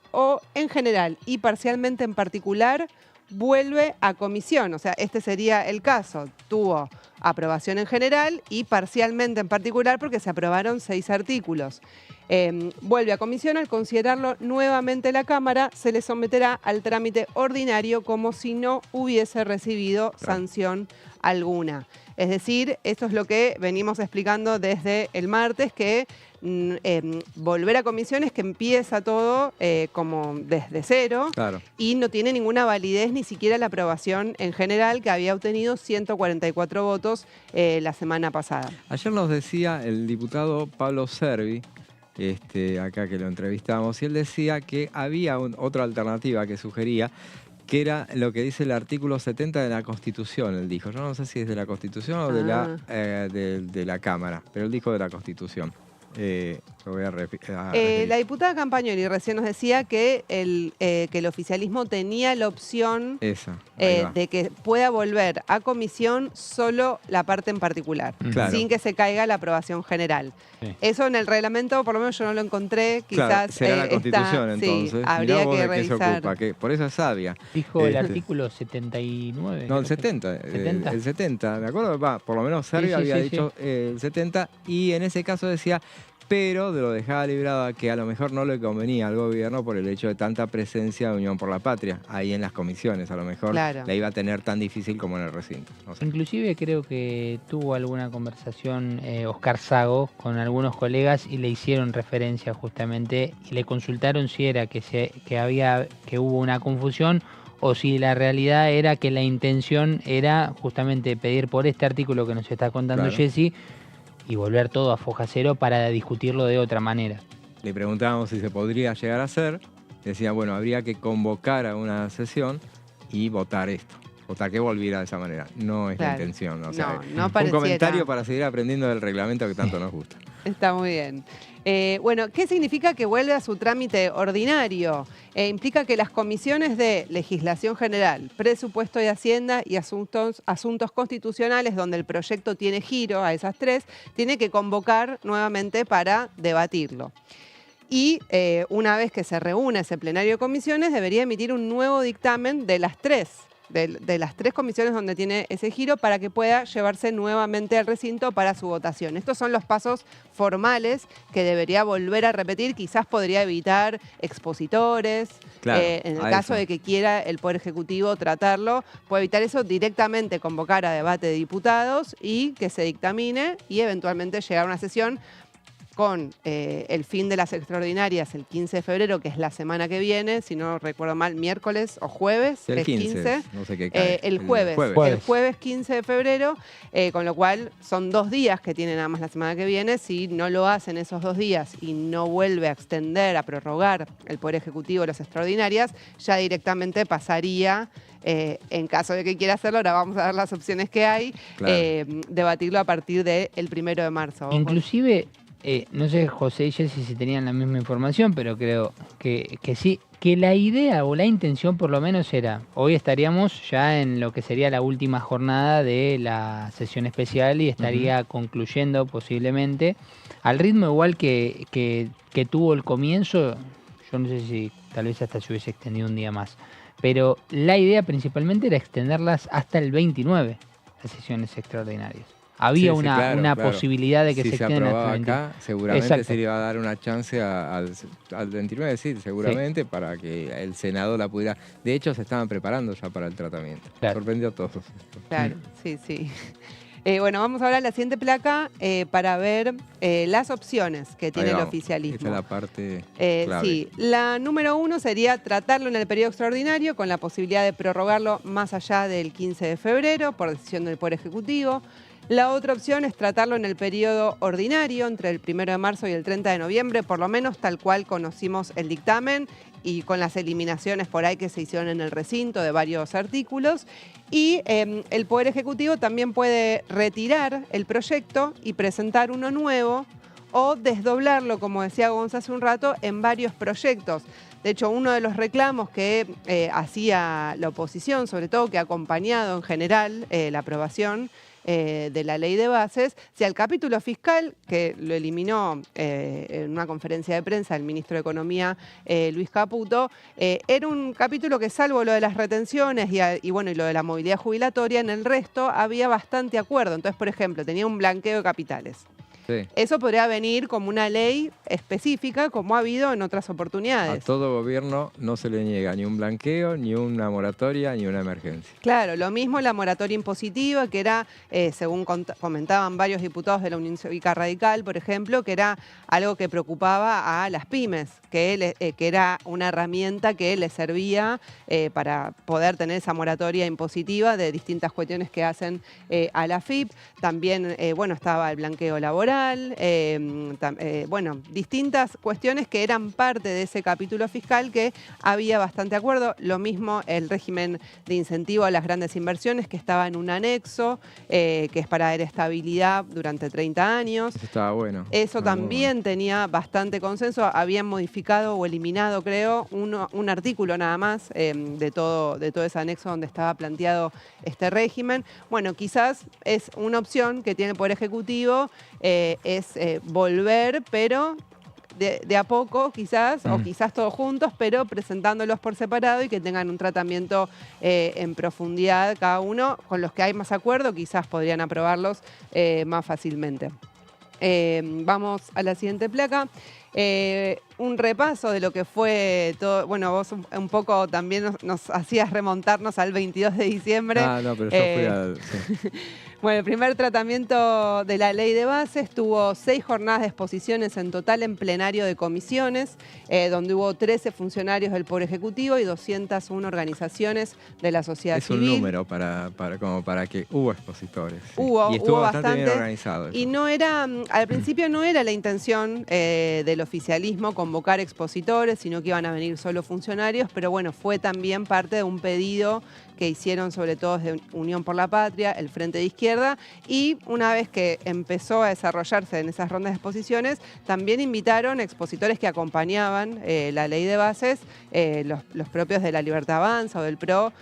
y parcialmente en particular, vuelve a comisión. O sea, este sería el caso. Tuvo aprobación en general y parcialmente en particular porque se aprobaron 6 artículos. Vuelve a comisión. Al considerarlo nuevamente la Cámara, se le someterá al trámite ordinario como si no hubiese recibido sanción alguna. Es decir, esto es lo que venimos explicando desde el martes, que volver a comisión es que empieza todo como desde cero y no tiene ninguna validez ni siquiera la aprobación en general, que había obtenido 144 votos la semana pasada. Ayer nos decía el diputado Pablo Servi, acá que lo entrevistamos, y él decía que había otra alternativa que sugería, que era lo que dice el artículo 70 de la Constitución, él dijo. Yo no sé si es de la Constitución o de la Cámara, pero él dijo de la Constitución. Lo voy a repetir. La diputada Campagnoli recién nos decía que el oficialismo tenía la opción de que pueda volver a comisión solo la parte en particular, sin que se caiga la aprobación general. Eso en el reglamento, por lo menos yo no lo encontré. Quizás será la Constitución, entonces. Sí, habría que revisar. ¿Qué se ocupa? Que por eso es sabia. Dijo el artículo 79. No, el 70. El 70, ¿de acuerdo? Por lo menos Servi había dicho el 70, y en ese caso decía, pero lo dejaba librado a que a lo mejor no le convenía al gobierno por el hecho de tanta presencia de Unión por la Patria ahí en las comisiones. A lo mejor la iba a tener tan difícil como en el recinto. No sé. Inclusive creo que tuvo alguna conversación Óscar Sago con algunos colegas y le hicieron referencia justamente y le consultaron si era que hubo una confusión o si la realidad era que la intención era justamente pedir por este artículo que nos está contando Jessy y volver todo a foja cero para discutirlo de otra manera. Le preguntábamos si se podría llegar a hacer. Decía, bueno, habría que convocar a una sesión y votar esto. Votar que volviera de esa manera. No es la intención. O sea, un comentario para seguir aprendiendo del reglamento que tanto nos gusta. Está muy bien. Bueno, ¿qué significa que vuelve a su trámite ordinario? Implica que las comisiones de legislación general, presupuesto y hacienda y asuntos constitucionales, donde el proyecto tiene giro a esas 3, tiene que convocar nuevamente para debatirlo. Y una vez que se reúne ese plenario de comisiones, debería emitir un nuevo dictamen de las 3. De las 3 comisiones donde tiene ese giro para que pueda llevarse nuevamente al recinto para su votación. Estos son los pasos formales que debería volver a repetir. Quizás podría evitar expositores. En el caso de que quiera el Poder Ejecutivo tratarlo, puede evitar eso, directamente convocar a debate de diputados y que se dictamine y eventualmente llegar a una sesión con el fin de las extraordinarias el 15 de febrero, que es la semana que viene, si no recuerdo mal, miércoles o jueves, el 15, no sé qué cae. El jueves 15 de febrero, con lo cual son 2 días que tiene nada más la semana que viene. Si no lo hacen esos 2 días y no vuelve a extender, a prorrogar el Poder Ejecutivo las extraordinarias, ya directamente pasaría, en caso de que quiera hacerlo, ahora vamos a ver las opciones que hay, debatirlo a partir del 1 de marzo. Inclusive, no sé, José y Jessy, si tenían la misma información, pero creo que sí, que la idea o la intención por lo menos era, hoy estaríamos ya en lo que sería la última jornada de la sesión especial y estaría concluyendo posiblemente al ritmo igual que tuvo el comienzo. Yo no sé si tal vez hasta se hubiese extendido un día más, pero la idea principalmente era extenderlas hasta el 29, las sesiones extraordinarias. Había una posibilidad de que se extiendan hasta el 29. Acá, seguramente se le iba a dar una chance al 29, sí, seguramente, para que el Senado la pudiera... De hecho, se estaban preparando ya para el tratamiento. Sorprendió a todos. Claro, sí. Bueno, vamos ahora a la siguiente placa para ver las opciones que tiene el oficialismo. Esta es la parte clave. Sí, la número 1 sería tratarlo en el periodo extraordinario con la posibilidad de prorrogarlo más allá del 15 de febrero por decisión del Poder Ejecutivo. La otra opción es tratarlo en el periodo ordinario, entre el 1 de marzo y el 30 de noviembre, por lo menos tal cual conocimos el dictamen y con las eliminaciones por ahí que se hicieron en el recinto de varios artículos. Y el Poder Ejecutivo también puede retirar el proyecto y presentar uno nuevo o desdoblarlo, como decía Gonzalo hace un rato, en varios proyectos. De hecho, uno de los reclamos que hacía la oposición, sobre todo que ha acompañado en general la aprobación de la ley de bases, si al capítulo fiscal, que lo eliminó en una conferencia de prensa el ministro de Economía, Luis Caputo, era un capítulo que, salvo lo de las retenciones y lo de la movilidad jubilatoria, en el resto había bastante acuerdo. Entonces, por ejemplo, tenía un blanqueo de capitales. Sí. Eso podría venir como una ley específica, como ha habido en otras oportunidades. A todo gobierno no se le niega ni un blanqueo, ni una moratoria, ni una emergencia. Claro, lo mismo la moratoria impositiva, que era, según comentaban varios diputados de la Unión Cívica Radical, por ejemplo, que era algo que preocupaba a las pymes, que era una herramienta que les servía para poder tener esa moratoria impositiva de distintas cuestiones que hacen a la FIP. También, estaba el blanqueo laboral, distintas cuestiones que eran parte de ese capítulo fiscal que había bastante acuerdo. Lo mismo el régimen de incentivo a las grandes inversiones, que estaba en un anexo, que es para dar estabilidad durante 30 años. Eso estaba bueno. Eso también tenía bastante consenso. Habían modificado o eliminado, creo, un artículo nada más de todo ese anexo donde estaba planteado este régimen. Bueno, quizás es una opción que tiene el Poder Ejecutivo, es volver, pero de a poco quizás, o quizás todos juntos, pero presentándolos por separado y que tengan un tratamiento en profundidad cada uno. Con los que hay más acuerdo, quizás podrían aprobarlos más fácilmente. Vamos a la siguiente placa. Un repaso de lo que fue todo. Bueno, vos un poco también nos hacías remontarnos al 22 de diciembre. No, pero yo fui sí. Bueno, el primer tratamiento de la ley de bases tuvo 6 jornadas de exposiciones en total en plenario de comisiones, donde hubo 13 funcionarios del Poder Ejecutivo y 201 organizaciones de la sociedad civil. Es un número como para que hubo expositores. Sí. Y estuvo bastante bien organizado. Y no era, al principio no era la intención del oficialismo convocar expositores, sino que iban a venir solo funcionarios, pero bueno, fue también parte de un pedido que hicieron sobre todo desde Unión por la Patria, el Frente de Izquierda, y una vez que empezó a desarrollarse en esas rondas de exposiciones, también invitaron expositores que acompañaban la ley de bases, los propios de la Libertad Avanza o del PRO,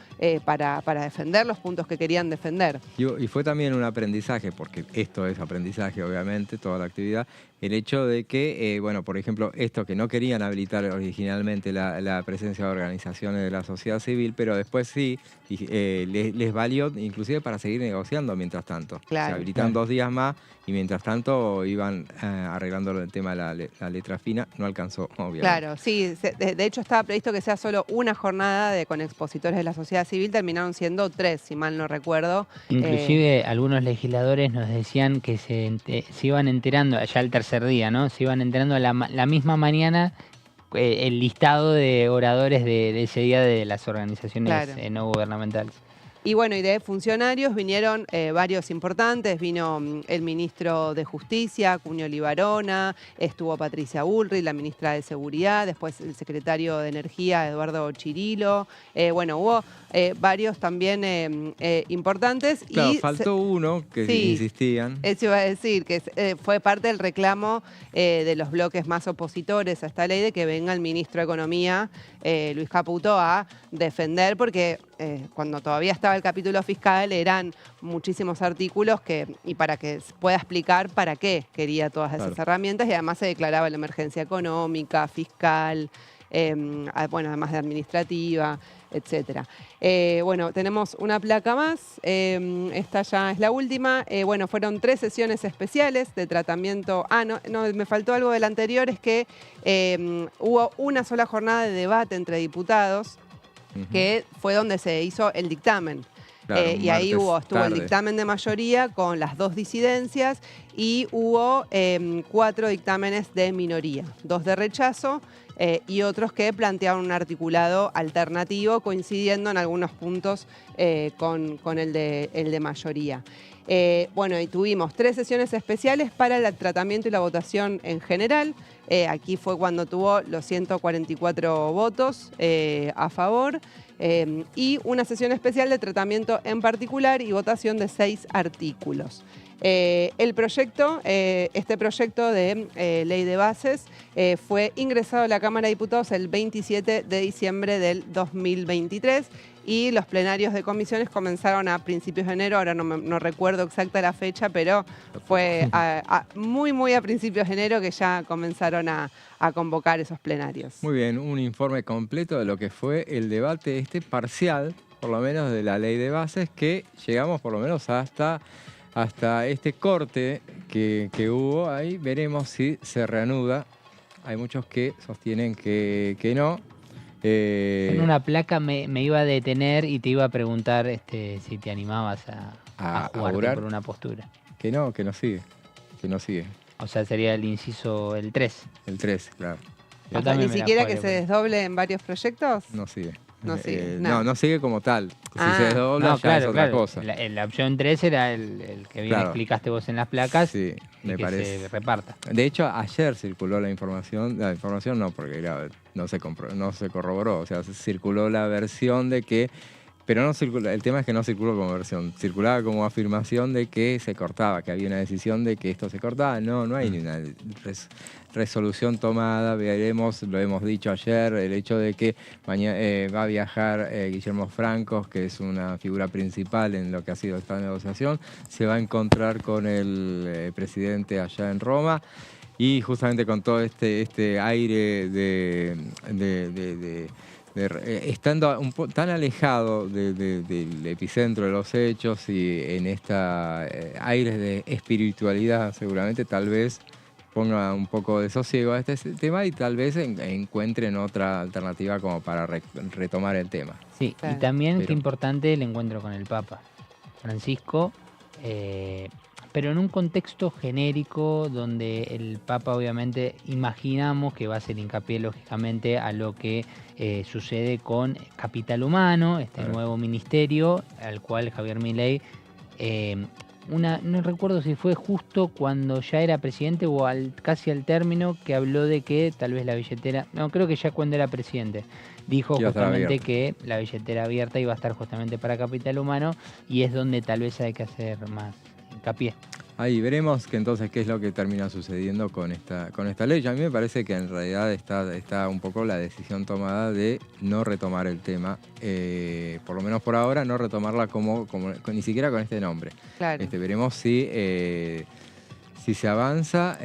para defender los puntos que querían defender. Y fue también un aprendizaje, porque esto es aprendizaje obviamente, toda la actividad, el hecho de que, por ejemplo, esto que no querían habilitar originalmente la presencia de organizaciones de la sociedad civil, pero después sí, les valió inclusive para seguir negociando mientras tanto. Claro. Se habilitaron 2 días más y mientras tanto iban arreglando el tema de la letra fina. No alcanzó, obviamente. Claro, sí. De hecho estaba previsto que sea solo una jornada con expositores de la sociedad civil. Terminaron siendo 3, si mal no recuerdo. Inclusive algunos legisladores nos decían que se iban enterando, ya el tercer tercer día, ¿no? Se iban enterando la misma mañana el listado de oradores de ese día de las organizaciones no gubernamentales. Y bueno, y de funcionarios vinieron varios importantes. Vino el ministro de Justicia, Cunio Libarona, estuvo Patricia Bullrich, la ministra de Seguridad, después el secretario de Energía, Eduardo Chirilo. Bueno, hubo varios también importantes. Claro, faltó uno que insistían. Eso iba a decir, que fue parte del reclamo de los bloques más opositores a esta ley de que venga el ministro de Economía, Luis Caputo, a defender, porque cuando todavía estaba el capítulo fiscal eran muchísimos artículos y para que pueda explicar para qué quería todas esas herramientas, y además se declaraba la emergencia económica, fiscal, bueno, además de administrativa, etcétera. Bueno, tenemos una placa más, esta ya es la última. Bueno, fueron 3 sesiones especiales de tratamiento. No, me faltó algo del anterior, es que hubo una sola jornada de debate entre diputados, que fue donde se hizo el dictamen. Claro, y ahí estuvo el dictamen de mayoría con las 2 disidencias y hubo 4 dictámenes de minoría, 2 de rechazo y otros que planteaban un articulado alternativo, coincidiendo en algunos puntos con el de mayoría. Bueno, y tuvimos 3 sesiones especiales para el tratamiento y la votación en general. Aquí fue cuando tuvo los 144 votos a favor. Y una sesión especial de tratamiento en particular y votación de 6 artículos. Este proyecto de ley de bases fue ingresado a la Cámara de Diputados el 27 de diciembre del 2023 y los plenarios de comisiones comenzaron a principios de enero, ahora no recuerdo exacta la fecha, pero fue muy a principios de enero que ya comenzaron a convocar esos plenarios. Muy bien, un informe completo de lo que fue el debate parcial, por lo menos de la ley de bases, que llegamos por lo menos hasta este corte que hubo ahí. Veremos si se reanuda. Hay muchos que sostienen que no. En una placa me iba a detener y te iba a preguntar si te animabas a jugarte por una postura. Que no sigue. O sea, sería el inciso, el 3. El 3, claro. O sea, ni siquiera que se desdoble en varios proyectos. No sigue. No sigue como tal. Si se desdobla ya es otra cosa. La opción 3 era el que bien explicaste vos en las placas, sí, me parece. Se reparta. De hecho, ayer circuló la información no, porque no se corroboró, o sea, circuló la versión de que, pero no circuló, el tema es que no circuló como versión, circulaba como afirmación de que se cortaba, que había una decisión de que esto se cortaba. No hay ni una resolución tomada. Veremos, lo hemos dicho ayer, el hecho de que mañana va a viajar Guillermo Francos, que es una figura principal en lo que ha sido esta negociación, se va a encontrar con el presidente allá en Roma, y justamente con todo este aire estando tan alejado del epicentro de los hechos y en esta aires de espiritualidad, seguramente tal vez ponga un poco de sosiego a este tema y tal vez encuentren otra alternativa como para retomar el tema. Sí, claro. Y también qué importante el encuentro con el Papa Francisco, pero en un contexto genérico donde el Papa obviamente imaginamos que va a hacer hincapié lógicamente a lo que sucede con Capital Humano, nuevo ministerio al cual Javier Milei, no recuerdo si fue justo cuando ya era presidente o casi al término, que habló de que tal vez la billetera, no, creo que ya cuando era presidente, dijo justamente que la billetera abierta iba a estar justamente para Capital Humano, y es donde tal vez hay que hacer más hincapié. Ahí veremos que entonces qué es lo que termina sucediendo con esta ley. A mí me parece que en realidad está un poco la decisión tomada de no retomar el tema, por lo menos por ahora, no retomarla ni siquiera con este nombre. Claro. Veremos si se avanza.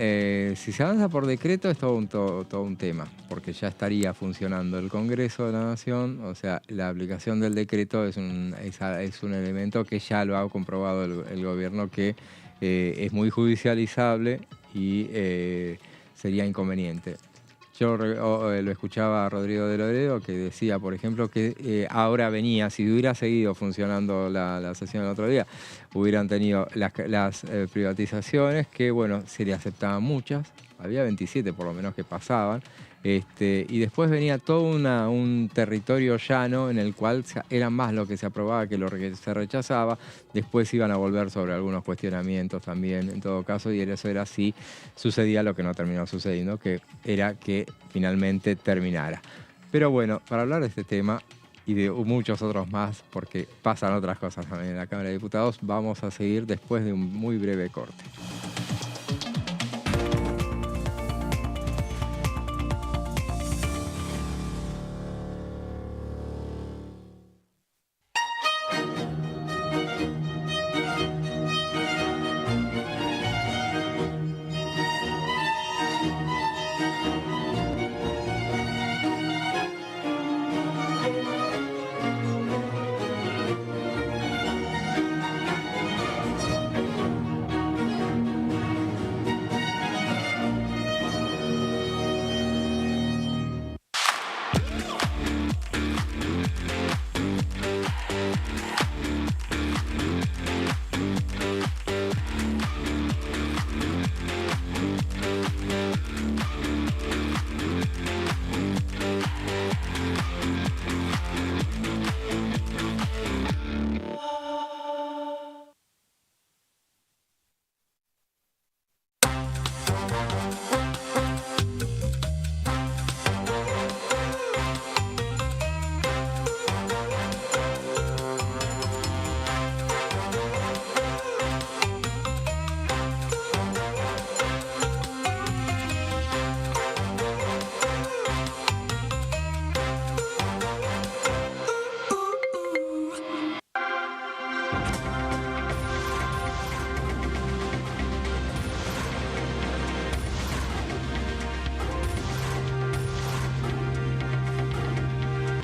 Si se avanza por decreto es todo un tema, porque ya estaría funcionando el Congreso de la Nación. O sea, la aplicación del decreto es un elemento que ya lo ha comprobado el gobierno, que es muy judicializable y sería inconveniente. Yo lo escuchaba a Rodrigo de Loredo, que decía, por ejemplo, que ahora venía, si hubiera seguido funcionando la sesión el otro día, hubieran tenido las privatizaciones, que bueno, se le aceptaban muchas, había 27 por lo menos que pasaban, y después venía todo un territorio llano en el cual era más lo que se aprobaba que lo que se rechazaba. Después iban a volver sobre algunos cuestionamientos también, en todo caso, y eso era así. Sucedía lo que no terminó sucediendo, que era que finalmente terminara. Pero bueno, para hablar de este tema y de muchos otros más, porque pasan otras cosas también en la Cámara de Diputados, vamos a seguir después de un muy breve corte.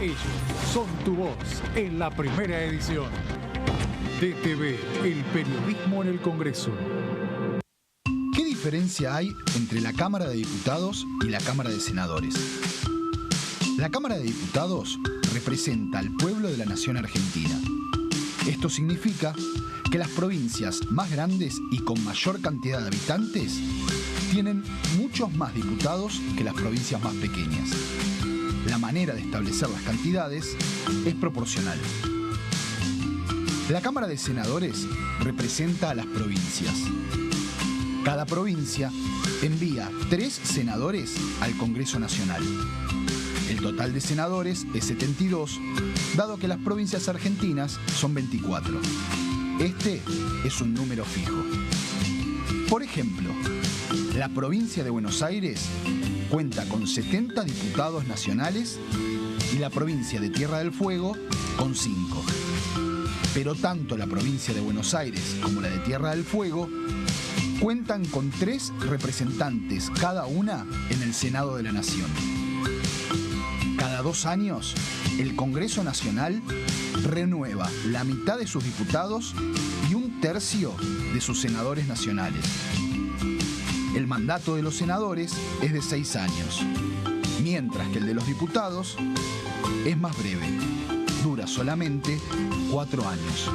Ellos son tu voz en la primera edición. DTV, el periodismo en el Congreso. ¿Qué diferencia hay entre la Cámara de Diputados y la Cámara de Senadores? La Cámara de Diputados representa al pueblo de la nación argentina. Esto significa que las provincias más grandes y con mayor cantidad de habitantes tienen muchos más diputados que las provincias más pequeñas. La manera de establecer las cantidades es proporcional. La Cámara de Senadores representa a las provincias. Cada provincia envía 3 senadores al Congreso Nacional. El total de senadores es 72, dado que las provincias argentinas son 24. Este es un número fijo. Por ejemplo, la provincia de Buenos Aires cuenta con 70 diputados nacionales y la provincia de Tierra del Fuego con 5. Pero tanto la provincia de Buenos Aires como la de Tierra del Fuego cuentan con 3 representantes cada una en el Senado de la Nación. Cada 2 años, el Congreso Nacional renueva la mitad de sus diputados y 1/3 de sus senadores nacionales. El mandato de los senadores es de 6 años, mientras que el de los diputados es más breve, dura solamente 4 años.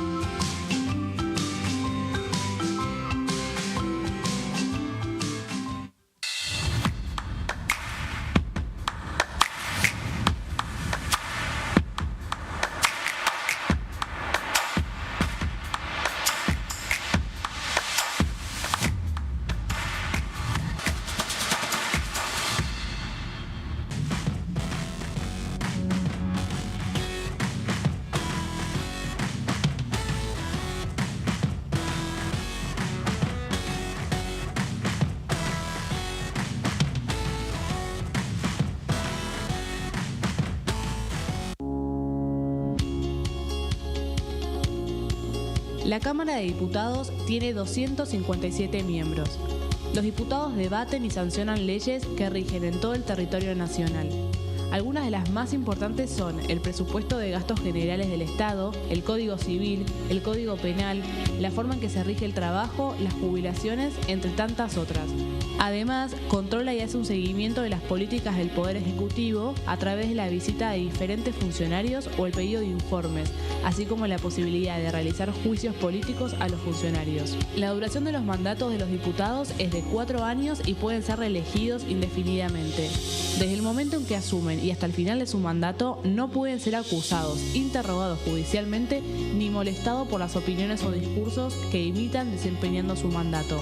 La Cámara de Diputados tiene 257 miembros. Los diputados debaten y sancionan leyes que rigen en todo el territorio nacional. Algunas de las más importantes son el presupuesto de gastos generales del Estado, el Código Civil, el Código Penal, la forma en que se rige el trabajo, las jubilaciones, entre tantas otras. Además, controla y hace un seguimiento de las políticas del Poder Ejecutivo a través de la visita de diferentes funcionarios o el pedido de informes, así como la posibilidad de realizar juicios políticos a los funcionarios. La duración de los mandatos de los diputados es de 4 años y pueden ser reelegidos indefinidamente. Desde el momento en que asumen y hasta el final de su mandato, no pueden ser acusados, interrogados judicialmente ni molestados por las opiniones o discursos que imitan desempeñando su mandato.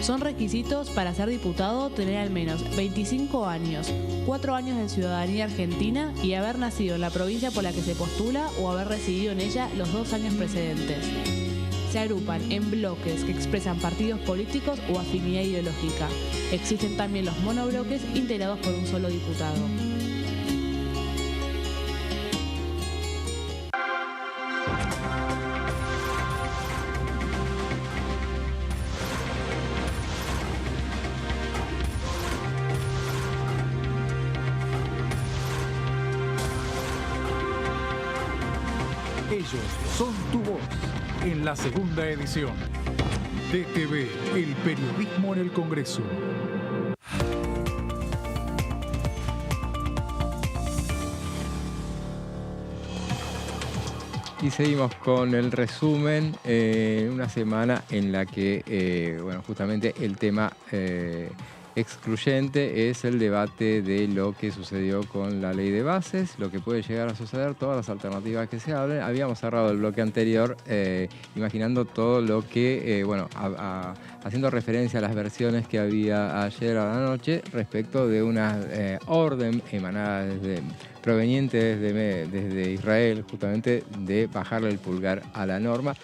Son requisitos para ser diputado tener al menos 25 años, 4 años de ciudadanía argentina y haber nacido en la provincia por la que se postula o haber residido en ella los 2 años precedentes. Se agrupan en bloques que expresan partidos políticos o afinidad ideológica. Existen también los monobloques integrados por un solo diputado. Ellos son tu voz en la segunda edición. DTV, el periodismo en el Congreso. Y seguimos con el resumen, una semana en la que, bueno, justamente el tema excluyente es el debate de lo que sucedió con la ley de bases, lo que puede llegar a suceder, todas las alternativas que se hablen. Habíamos cerrado el bloque anterior imaginando todo lo que, bueno, haciendo referencia a las versiones que había ayer a la noche respecto de una orden emanada proveniente desde Israel, justamente de bajarle el pulgar a la norma.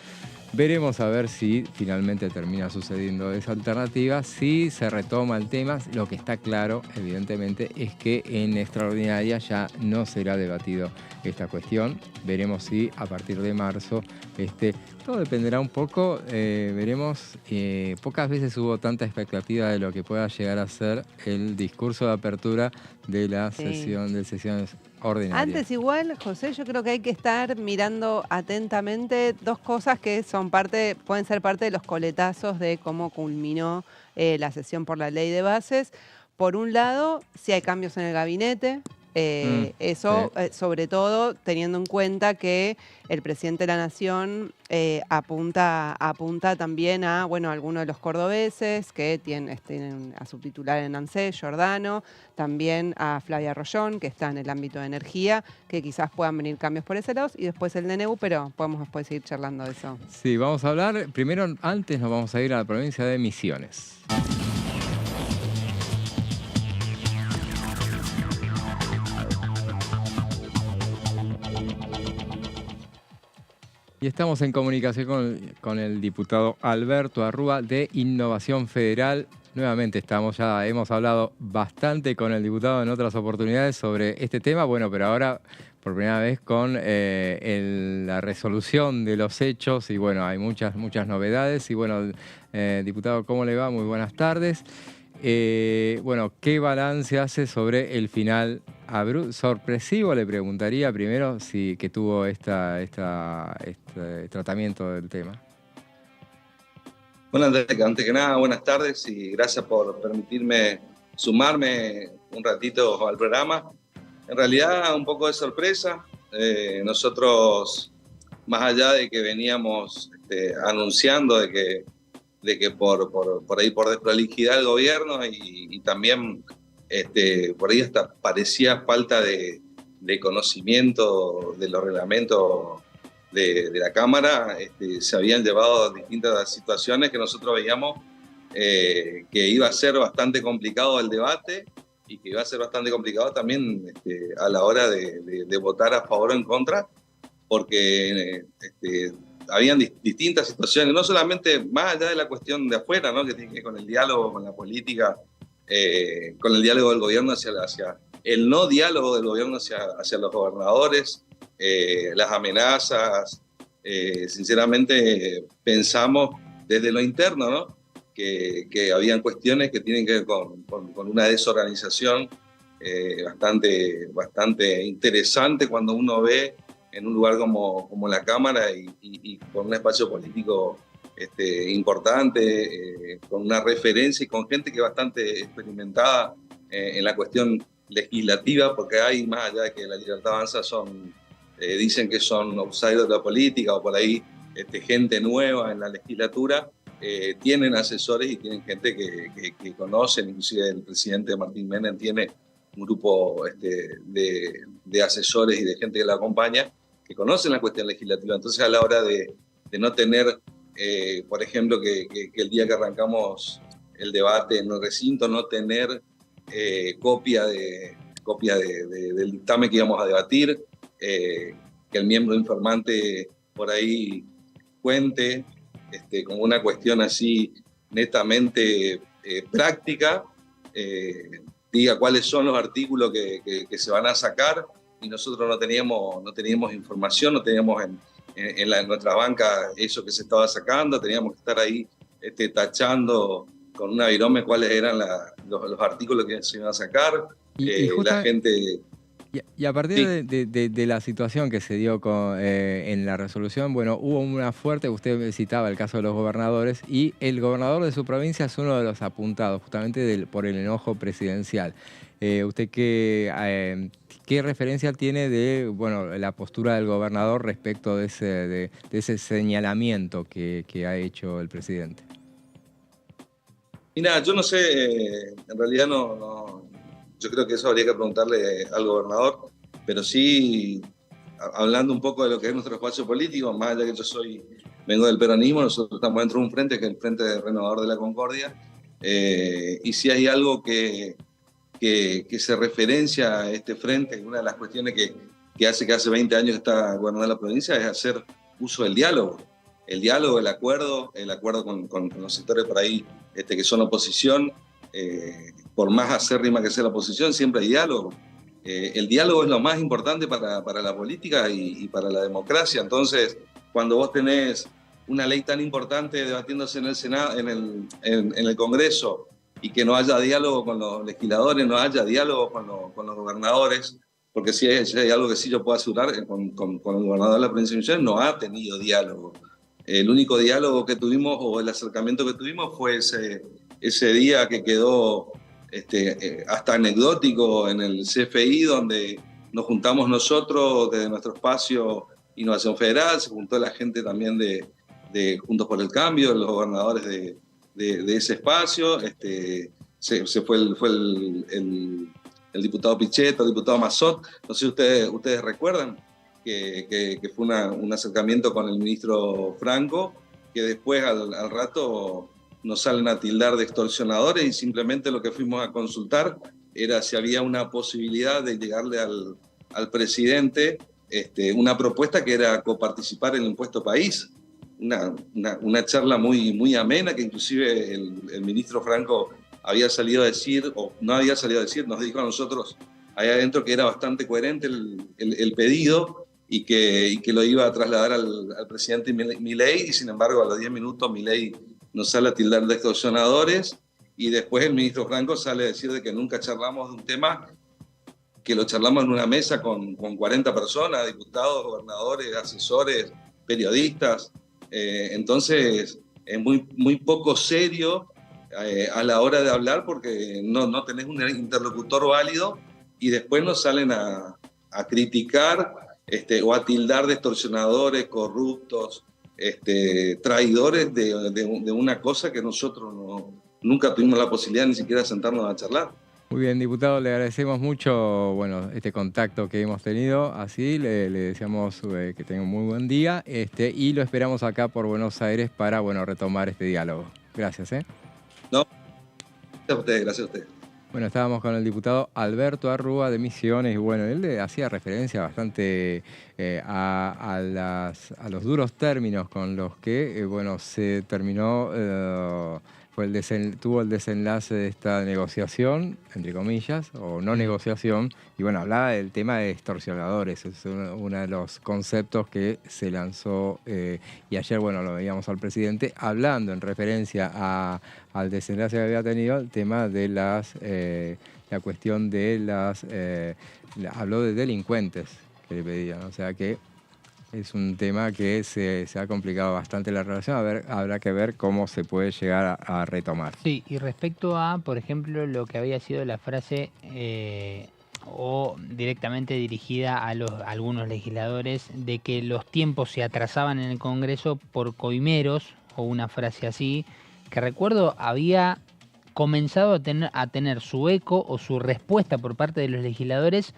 Veremos a ver si finalmente termina sucediendo esa alternativa, si se retoma el tema. Lo que está claro, evidentemente, es que en extraordinaria ya no será debatido esta cuestión. Veremos si a partir de marzo, todo dependerá un poco, veremos. Pocas veces hubo tanta expectativa de lo que pueda llegar a ser el discurso de apertura de la sesión de sesiones ordinarias. Antes igual, José, yo creo que hay que estar mirando atentamente 2 cosas que pueden ser parte de los coletazos de cómo culminó la sesión por la ley de bases. Por un lado, si hay cambios en el gabinete. Eso, sobre todo, teniendo en cuenta que el presidente de la Nación apunta también a, bueno, algunos de los cordobeses que tienen a su titular en ANSES, Giordano, también a Flavia Rollón, que está en el ámbito de energía, que quizás puedan venir cambios por ese lado, y después el DNU, pero podemos después seguir charlando de eso. Sí, vamos a hablar, antes nos vamos a ir a la provincia de Misiones. Y estamos en comunicación con el diputado Alberto Arrúa de Innovación Federal. Nuevamente hemos hablado bastante con el diputado en otras oportunidades sobre este tema, bueno, pero ahora por primera vez con la resolución de los hechos y bueno, hay muchas novedades. Y bueno, diputado, ¿cómo le va? Muy buenas tardes. Bueno, ¿qué balance hace sobre el final sorpresivo? Le preguntaría primero que tuvo este tratamiento del tema. Bueno, antes que nada, buenas tardes y gracias por permitirme sumarme un ratito al programa. En realidad, un poco de sorpresa. Nosotros, más allá de que veníamos anunciando de que por ahí por desprolijidad del gobierno y también por ahí hasta parecía falta de conocimiento de los reglamentos de la Cámara, se habían llevado distintas situaciones que nosotros veíamos que iba a ser bastante complicado el debate y que iba a ser bastante complicado también a la hora de votar a favor o en contra, porque habían distintas situaciones, no solamente más allá de la cuestión de afuera, ¿no? Que tiene que ver con el diálogo, con la política, con el diálogo del gobierno hacia el no diálogo del gobierno hacia los gobernadores, las amenazas. Sinceramente pensamos desde lo interno, ¿no? que habían cuestiones que tienen que ver con una desorganización bastante interesante cuando uno ve en un lugar como la Cámara y con un espacio político importante, con una referencia y con gente que es bastante experimentada en la cuestión legislativa, porque hay, más allá de que la Libertad Avanza dicen que son outsiders de la política o por ahí gente nueva en la legislatura, tienen asesores y tienen gente que conocen, inclusive el presidente Martín Menem tiene un grupo de asesores y de gente que la acompaña que conocen la cuestión legislativa. Entonces, a la hora de no tener, por ejemplo, que el día que arrancamos el debate en el recinto, no tener copia del dictamen que íbamos a debatir, que el miembro informante por ahí cuente como una cuestión así netamente práctica, diga cuáles son los artículos que se van a sacar, y nosotros no teníamos información, no teníamos en nuestra banca eso que se estaba sacando, teníamos que estar ahí tachando con una virome cuáles eran los artículos que se iban a sacar. La gente... Y a partir de la situación que se dio en la resolución, bueno, hubo una fuerte, usted citaba el caso de los gobernadores, y el gobernador de su provincia es uno de los apuntados, justamente por el enojo presidencial. ¿Usted qué referencia tiene de la postura del gobernador respecto de ese señalamiento que ha hecho el presidente? Mira, yo no sé, en realidad no. Yo creo que eso habría que preguntarle al gobernador, pero sí, hablando un poco de lo que es nuestro espacio político, más allá que vengo del peronismo, nosotros estamos dentro de un frente que es el Frente Renovador de la Concordia, y si hay algo que se referencia a este frente, una de las cuestiones que hace 20 años que está gobernando la provincia, es hacer uso del diálogo. El diálogo, el acuerdo con los sectores por ahí que son oposición. Por más acérrima que sea la oposición, siempre hay diálogo. El diálogo es lo más importante para la política y para la democracia. Entonces, cuando vos tenés una ley tan importante debatiéndose en el Senado, en el Congreso, y que no haya diálogo con los legisladores, no haya diálogo con los gobernadores, porque si hay algo que sí yo puedo asegurar, con el gobernador de la provincia de Misiones no ha tenido diálogo. El único diálogo que tuvimos, o el acercamiento que tuvimos, fue ese día que quedó hasta anecdótico en el CFI, donde nos juntamos nosotros desde nuestro espacio Innovación Federal, se juntó la gente también de Juntos por el Cambio, los gobernadores de ese espacio, se fue el diputado Pichetto, el diputado Massot, no sé si ustedes recuerdan que fue un acercamiento con el ministro Franco, que después al rato nos salen a tildar de extorsionadores, y simplemente lo que fuimos a consultar era si había una posibilidad de llegarle al presidente una propuesta que era coparticipar en el impuesto país. Una charla muy amena, que inclusive el ministro Franco había salido a decir, o no había salido a decir, nos dijo a nosotros ahí adentro que era bastante coherente el pedido, y que lo iba a trasladar al presidente Milei, y sin embargo a los 10 minutos Milei nos sale a tildar de extorsionadores, y después el ministro Franco sale a decir de que nunca charlamos de un tema, que lo charlamos en una mesa con 40 personas, diputados, gobernadores, asesores, periodistas. Entonces es muy poco serio a la hora de hablar, porque no tenés un interlocutor válido, y después nos salen a criticar o a tildar de extorsionadores, corruptos, traidores de una cosa que nosotros nunca tuvimos la posibilidad ni siquiera de sentarnos a charlar. Muy bien, diputado, le agradecemos mucho este contacto que hemos tenido. Así le deseamos que tenga un muy buen día, y lo esperamos acá por Buenos Aires para retomar este diálogo. Gracias. No, gracias a ustedes. Bueno, estábamos con el diputado Alberto Arrúa de Misiones, y él le hacía referencia bastante a los duros términos con los que se terminó, tuvo el desenlace de esta negociación, entre comillas, o no negociación, y hablaba del tema de extorsionadores. Es uno de los conceptos que se lanzó, y ayer lo veíamos al presidente hablando en referencia al desenlace que había tenido, el tema de la cuestión de habló de delincuentes que le pedían, o sea que Es un tema que se ha complicado bastante la relación. Habrá que ver cómo se puede llegar a retomar. Sí, y respecto a, por ejemplo, lo que había sido la frase o directamente dirigida a algunos legisladores de que los tiempos se atrasaban en el Congreso por coimeros, o una frase así, que recuerdo había comenzado a tener su eco o su respuesta por parte de los legisladores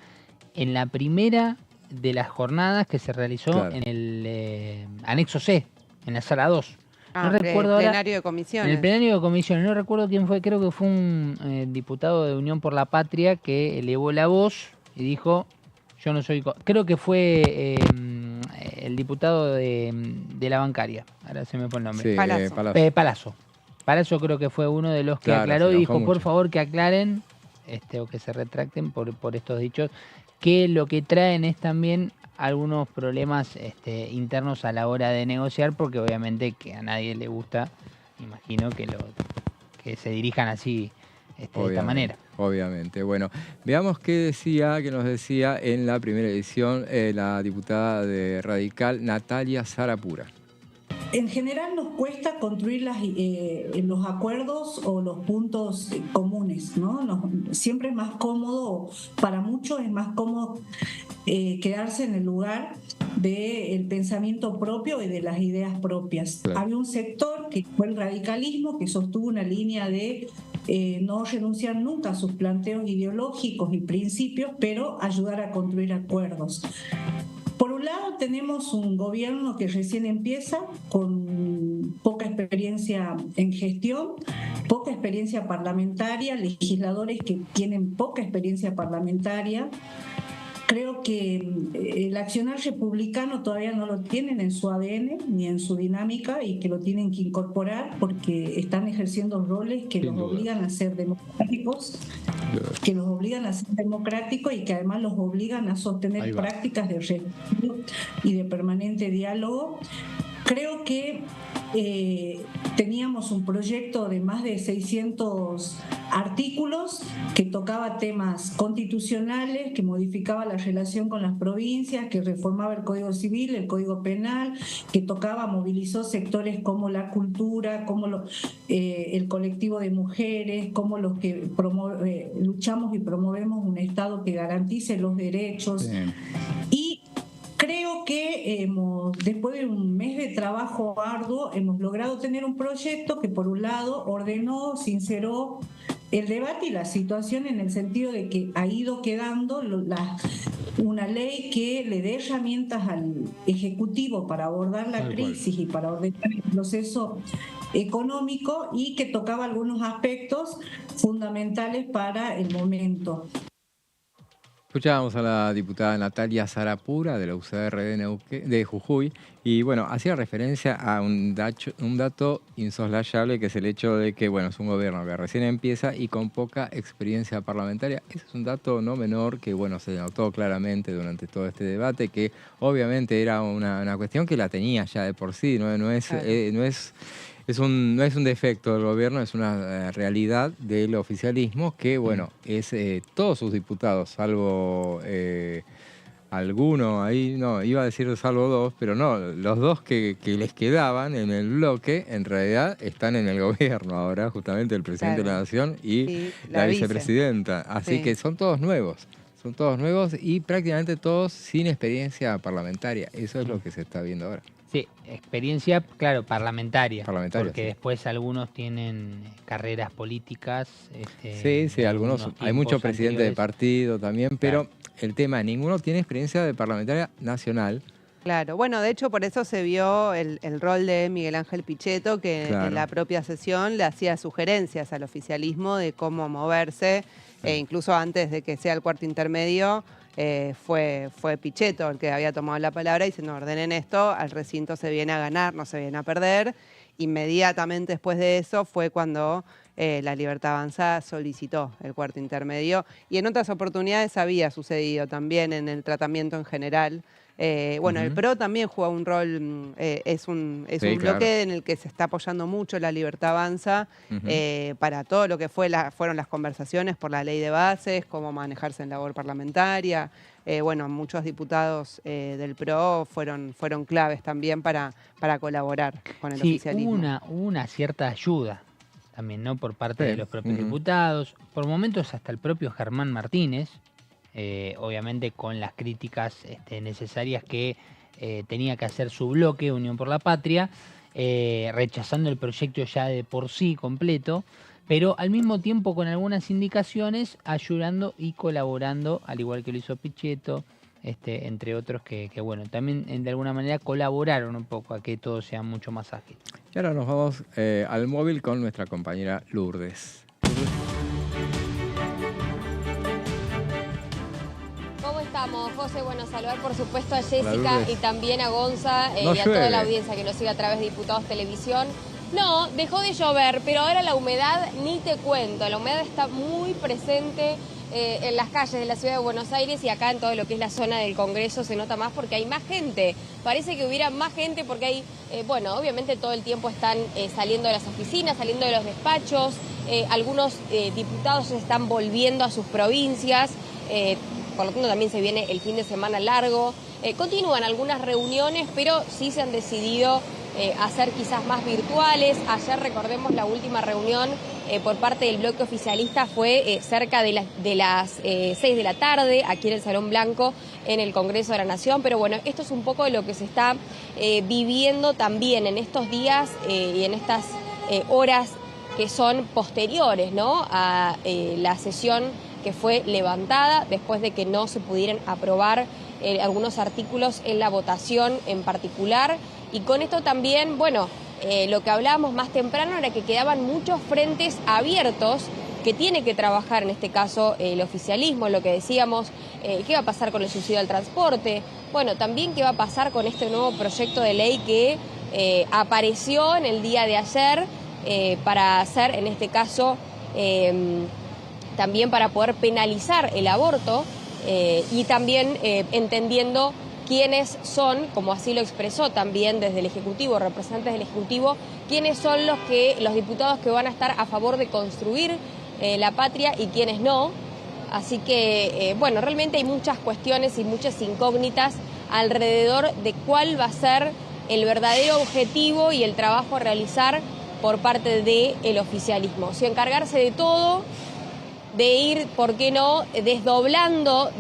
en la primera de las jornadas que se realizó en el anexo C, en la sala 2. No recuerdo el plenario de comisiones. En el plenario de comisiones, no recuerdo quién fue, creo que fue un diputado de Unión por la Patria que elevó la voz y dijo, yo no soy... Creo que fue el diputado de la bancaria, ahora se me fue el nombre. Sí, Palazzo. Palazzo creo que fue uno de los que aclaró y dijo, por favor, que aclaren o que se retracten por estos dichos, que lo que traen es también algunos problemas internos a la hora de negociar, porque obviamente que a nadie le gusta, imagino, que se dirijan así de esta manera. Obviamente. Bueno, veamos qué nos decía en la primera edición la diputada de Radical, Natalia Sarapura. En general nos cuesta construir los acuerdos o los puntos comunes, ¿no? Siempre es más cómodo, para muchos es más cómodo quedarse en el lugar del pensamiento propio y de las ideas propias. Claro. Había un sector que fue el radicalismo, que sostuvo una línea de no renunciar nunca a sus planteos ideológicos y principios, pero ayudar a construir acuerdos. Por un lado tenemos un gobierno que recién empieza, con poca experiencia en gestión, poca experiencia parlamentaria, legisladores que tienen poca experiencia parlamentaria. Creo que el accionar republicano todavía no lo tienen en su ADN ni en su dinámica, y que lo tienen que incorporar porque están ejerciendo roles que los obligan a ser democráticos, y que además los obligan a sostener prácticas de respeto y de permanente diálogo. Creo que teníamos un proyecto de más de 600 artículos que tocaba temas constitucionales, que modificaba la relación con las provincias, que reformaba el Código Civil, el Código Penal, que movilizó sectores como la cultura, como el colectivo de mujeres, como los que luchamos y promovemos un Estado que garantice los derechos. Sí. Y creo que después de un mes de trabajo arduo hemos logrado tener un proyecto que, por un lado, ordenó, sinceró el debate y la situación, en el sentido de que ha ido quedando una ley que le dé herramientas al Ejecutivo para abordar la crisis y para ordenar el proceso económico, y que tocaba algunos aspectos fundamentales para el momento. Escuchábamos a la diputada Natalia Sarapura de la UCR de Jujuy, y bueno, hacía referencia a un dato insoslayable, que es el hecho de que, bueno, es un gobierno que recién empieza y con poca experiencia parlamentaria. Ese es un dato no menor que, bueno, se notó claramente durante todo este debate, que obviamente era una cuestión que la tenía ya de por sí, no es un defecto del gobierno, es una realidad del oficialismo que, bueno, es todos sus diputados, salvo alguno ahí, no, iba a decir salvo dos, pero no, los dos que les quedaban en el bloque, en realidad están en el gobierno ahora, justamente el presidente de la Nación y la vicepresidenta. Así que son todos nuevos y prácticamente todos sin experiencia parlamentaria. Eso es lo que se está viendo ahora. Sí, experiencia, claro, parlamentaria. Porque después algunos tienen carreras políticas. Sí, algunos. Hay muchos presidentes de partido también, pero el tema, ninguno tiene experiencia de parlamentaria nacional. Claro, bueno, de hecho por eso se vio el rol de Miguel Ángel Pichetto, que en la propia sesión le hacía sugerencias al oficialismo de cómo moverse, incluso antes de que sea el cuarto intermedio. Fue Pichetto el que había tomado la palabra y diciendo: ordenen esto, al recinto se viene a ganar, no se viene a perder. Inmediatamente después de eso fue cuando La Libertad Avanza solicitó el cuarto intermedio y en otras oportunidades había sucedido también en el tratamiento en general. Bueno, el PRO también juega un rol, es un bloque en el que se está apoyando mucho la Libertad Avanza para todo lo que fueron las conversaciones por la ley de bases, cómo manejarse en labor parlamentaria. Bueno, muchos diputados del PRO fueron claves también para colaborar con el oficialismo. Hubo una cierta ayuda también, ¿no? Por parte de los propios diputados, por momentos hasta el propio Germán Martínez, obviamente con las críticas necesarias que tenía que hacer su bloque, Unión por la Patria, rechazando el proyecto ya de por sí completo, pero al mismo tiempo con algunas indicaciones ayudando y colaborando, al igual que lo hizo Pichetto, entre otros que bueno, también de alguna manera colaboraron un poco a que todo sea mucho más ágil. Y ahora nos vamos al móvil con nuestra compañera Lourdes. ¿Cómo estamos, José? Bueno, saludar por supuesto a Jessica y también a Gonza y a toda la audiencia que nos sigue a través de Diputados Televisión. No, dejó de llover, pero ahora la humedad ni te cuento. La humedad está muy presente en las calles de la ciudad de Buenos Aires y acá en todo lo que es la zona del Congreso se nota más porque hay más gente. Parece que hubiera más gente porque hay, bueno, obviamente todo el tiempo están saliendo de las oficinas, saliendo de los despachos. Algunos diputados se están volviendo a sus provincias. Por lo tanto también se viene el fin de semana largo. Continúan algunas reuniones, pero sí se han decidido hacer quizás más virtuales. Ayer, recordemos, la última reunión por parte del bloque oficialista fue cerca de las 6 de la tarde, aquí en el Salón Blanco, en el Congreso de la Nación. Pero bueno, esto es un poco de lo que se está viviendo también en estos días y en estas horas que son posteriores, ¿no?, a la sesión que fue levantada después de que no se pudieran aprobar algunos artículos en la votación en particular. Y con esto también, bueno, lo que hablábamos más temprano era que quedaban muchos frentes abiertos que tiene que trabajar, en este caso, el oficialismo, lo que decíamos, qué va a pasar con el subsidio al transporte, bueno, también qué va a pasar con este nuevo proyecto de ley que apareció en el día de ayer para hacer, en este caso, también para poder penalizar el aborto y también entendiendo quiénes son, como así lo expresó también desde el Ejecutivo, representantes del Ejecutivo, quiénes son los diputados que van a estar a favor de construir la patria y quiénes no. Así que, bueno, realmente hay muchas cuestiones y muchas incógnitas alrededor de cuál va a ser el verdadero objetivo y el trabajo a realizar por parte del oficialismo. Si encargarse de todo, de ir, ¿por qué no?, desdoblando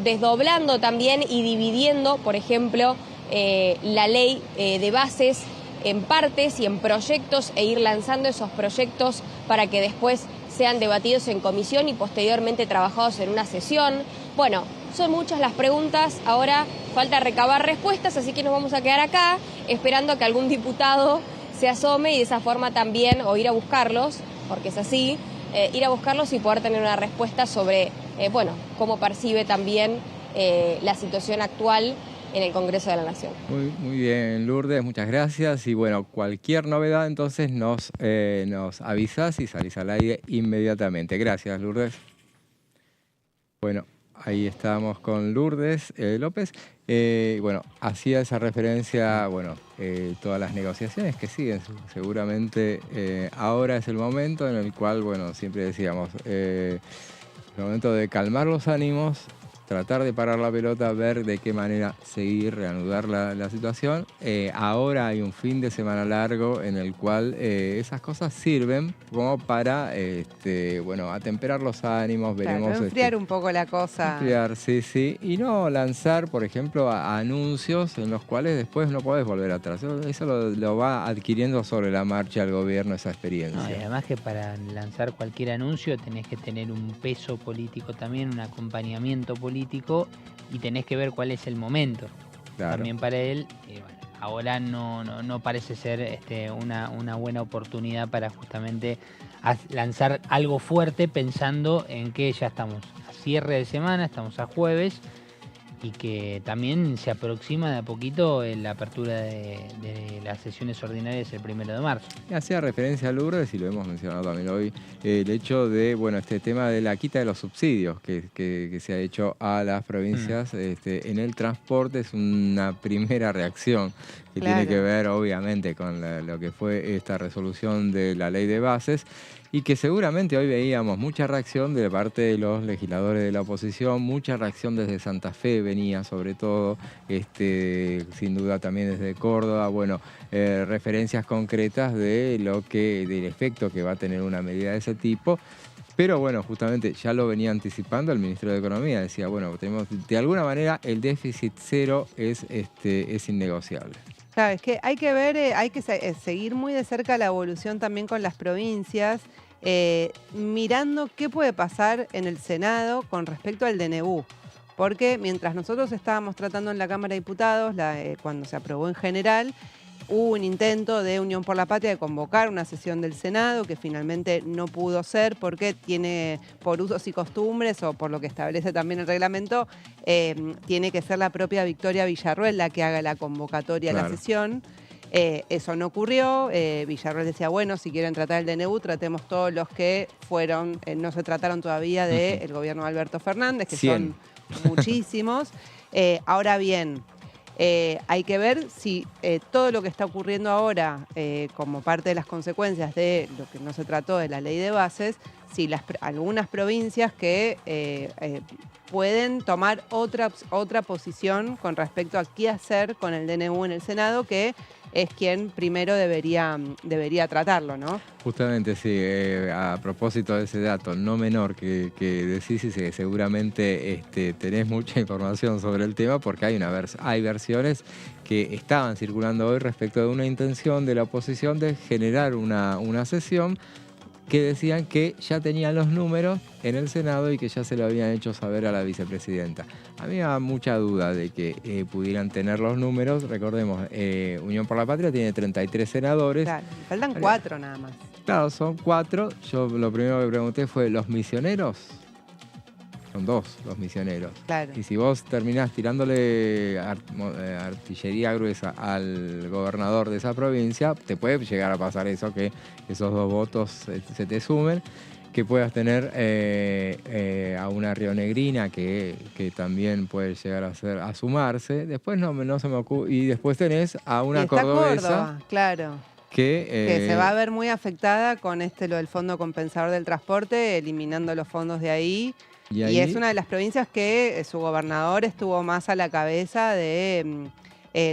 también y dividiendo, por ejemplo, la ley de bases en partes y en proyectos e ir lanzando esos proyectos para que después sean debatidos en comisión y posteriormente trabajados en una sesión. Bueno, son muchas las preguntas, ahora falta recabar respuestas, así que nos vamos a quedar acá esperando a que algún diputado se asome y de esa forma también, o ir a buscarlos, porque es así, ir a buscarlos y poder tener una respuesta sobre, bueno, cómo percibe también la situación actual en el Congreso de la Nación. Muy bien, Lourdes, muchas gracias. Y bueno, cualquier novedad entonces nos avisas y salís al aire inmediatamente. Gracias, Lourdes. Bueno, ahí estamos con Lourdes López. Bueno, hacía esa referencia, bueno, todas las negociaciones que siguen. Seguramente ahora es el momento en el cual, bueno, siempre decíamos, el momento de calmar los ánimos, tratar de parar la pelota, ver de qué manera seguir, reanudar la situación. Ahora hay un fin de semana largo en el cual esas cosas sirven como para, bueno, atemperar los ánimos. Claro, veremos enfriar un poco la cosa. Enfriar, sí, sí. Y no lanzar, por ejemplo, anuncios en los cuales después no podés volver atrás. Eso lo va adquiriendo sobre la marcha el gobierno, esa experiencia. No, y además que para lanzar cualquier anuncio tenés que tener un peso político también, un acompañamiento político, y tenés que ver cuál es el momento. Claro. También para él, bueno, ahora no parece ser una buena oportunidad para justamente lanzar algo fuerte pensando en que ya estamos a cierre de semana, estamos a jueves y que también se aproxima de a poquito la apertura de las sesiones ordinarias el 1 de marzo. Hacía referencia a Lourdes, y lo hemos mencionado también hoy, el hecho de, este tema de la quita de los subsidios que se ha hecho a las provincias en el transporte. Es una primera reacción que tiene que ver, obviamente, con lo que fue esta resolución de la ley de bases, y que seguramente hoy veíamos mucha reacción de parte de los legisladores de la oposición, mucha reacción desde Santa Fe venía, sobre todo, sin duda también desde Córdoba, referencias concretas de del efecto que va a tener una medida de ese tipo. Pero justamente ya lo venía anticipando el ministro de Economía, decía, tenemos, de alguna manera el déficit cero es innegociable. Claro, es que hay que ver, hay que seguir muy de cerca la evolución también con las provincias, mirando qué puede pasar en el Senado con respecto al DNU. Porque mientras nosotros estábamos tratando en la Cámara de Diputados, cuando se aprobó en general, hubo un intento de Unión por la Patria de convocar una sesión del Senado que finalmente no pudo ser porque tiene, por usos y costumbres o por lo que establece también el reglamento, tiene que ser la propia Victoria Villarruel la que haga la convocatoria a la sesión. Eso no ocurrió. Villarruel decía, si quieren tratar el DNU, tratemos todos los que fueron, no se trataron todavía del gobierno de Alberto Fernández, que 100. Son muchísimos. Ahora bien, hay que ver si todo lo que está ocurriendo ahora como parte de las consecuencias de lo que no se trató de la ley de bases, si algunas provincias que pueden tomar otra posición con respecto a qué hacer con el DNU en el Senado, que es quien primero debería tratarlo, ¿no? Justamente, sí. A propósito de ese dato no menor que decís, y seguramente tenés mucha información sobre el tema, porque hay versiones que estaban circulando hoy respecto de una intención de la oposición de generar una sesión que decían que ya tenían los números en el Senado y que ya se lo habían hecho saber a la vicepresidenta. A mí me da mucha duda de que pudieran tener los números. Recordemos, Unión por la Patria tiene 33 senadores. Claro, faltan 4 nada más. Claro, son 4. Yo lo primero que pregunté fue, ¿los misioneros? Son 2 los misioneros. Claro. Y si vos terminás tirándole artillería gruesa al gobernador de esa provincia, te puede llegar a pasar eso, que esos 2 votos se te sumen, que puedas tener a una rionegrina que también puede llegar a sumarse. Después no se me ocurre. Y después tenés a una cordobesa. Córdoba, claro. Que se va a ver muy afectada con lo del Fondo Compensador del Transporte, eliminando los fondos de ahí. Y es una de las provincias que su gobernador estuvo más a la cabeza de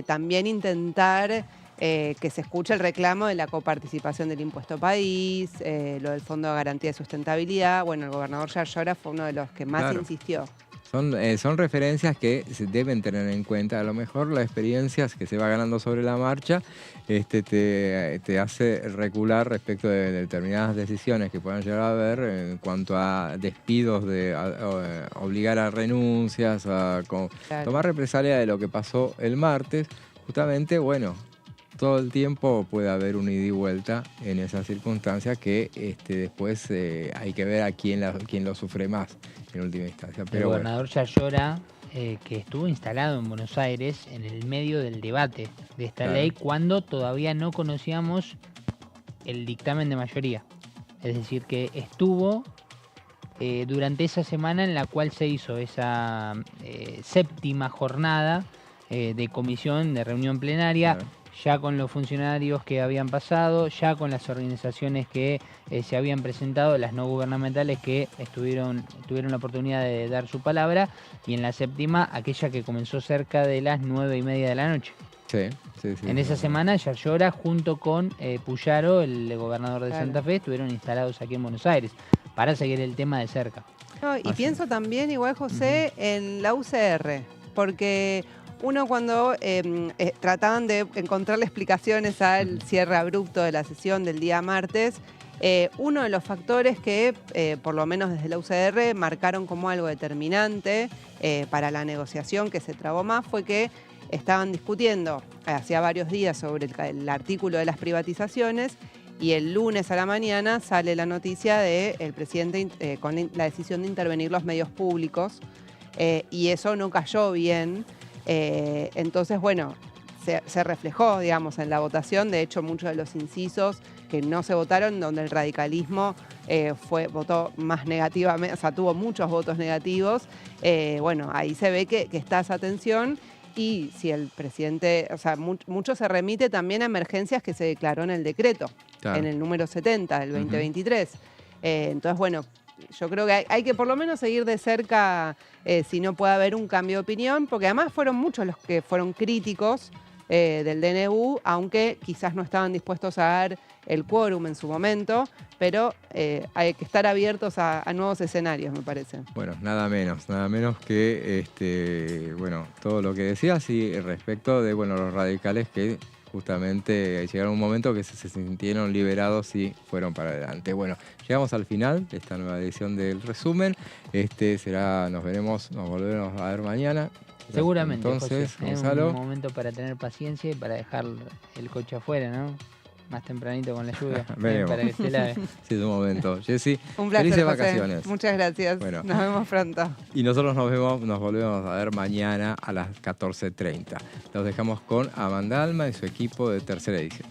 también intentar que se escuche el reclamo de la coparticipación del impuesto país, lo del Fondo de Garantía de Sustentabilidad. El gobernador Yarlora fue uno de los que más insistió. Son referencias que se deben tener en cuenta. A lo mejor las experiencias que se va ganando sobre la marcha te hace recular respecto de determinadas decisiones que puedan llegar a haber en cuanto a despidos, obligar a renuncias, tomar represalia de lo que pasó el martes. Justamente, todo el tiempo puede haber un ida y vuelta en esas circunstancias que después hay que ver a quién lo sufre más en última instancia. Pero el gobernador Yarlora, que estuvo instalado en Buenos Aires en el medio del debate de esta ley, cuando todavía no conocíamos el dictamen de mayoría. Es decir, que estuvo durante esa semana en la cual se hizo esa 7ª jornada de comisión, de reunión plenaria, ya con los funcionarios que habían pasado, ya con las organizaciones que se habían presentado, las no gubernamentales que tuvieron la oportunidad de dar su palabra, y en la 7ª, aquella que comenzó cerca de las 9:30 de la noche. Sí. En esa semana, Yarlora junto con Puyaro, el gobernador de Santa Fe, estuvieron instalados aquí en Buenos Aires para seguir el tema de cerca. Pienso también, igual José, en la UCR, porque uno cuando trataban de encontrarle explicaciones al cierre abrupto de la sesión del día martes, uno de los factores que, por lo menos desde la UCR, marcaron como algo determinante para la negociación que se trabó más, fue que estaban discutiendo hacía varios días sobre el artículo de las privatizaciones, y el lunes a la mañana sale la noticia del presidente con la decisión de intervenir los medios públicos y eso no cayó bien. Entonces, bueno, se reflejó, digamos, en la votación. De hecho, muchos de los incisos que no se votaron, donde el radicalismo votó más negativamente, o sea, tuvo muchos votos negativos. Bueno, ahí se ve que está esa tensión. Y si el presidente, o sea, mucho se remite también a emergencias que se declaró en el decreto, claro, en el número 70 del 2023. Entonces, bueno, yo creo que hay que por lo menos seguir de cerca si no puede haber un cambio de opinión, porque además fueron muchos los que fueron críticos del DNU, aunque quizás no estaban dispuestos a dar el quórum en su momento, pero hay que estar abiertos a nuevos escenarios, me parece. Bueno, nada menos que bueno, todo lo que decías y respecto de los radicales que justamente llegaron a un momento que se sintieron liberados y fueron para adelante. Bueno, llegamos al final de esta nueva edición del resumen. Nos volveremos a ver mañana. Seguramente, entonces, José, Gonzalo. Es un momento para tener paciencia y para dejar el coche afuera, ¿no? Más tempranito con la lluvia. Para que se lave. Sí, es un momento. Jessy, un placer, felices José. Vacaciones. Muchas gracias. Bueno, nos vemos pronto. Y nosotros nos volvemos a ver mañana a las 14:30. Los dejamos con Amanda Alma y su equipo de Tercera Edición.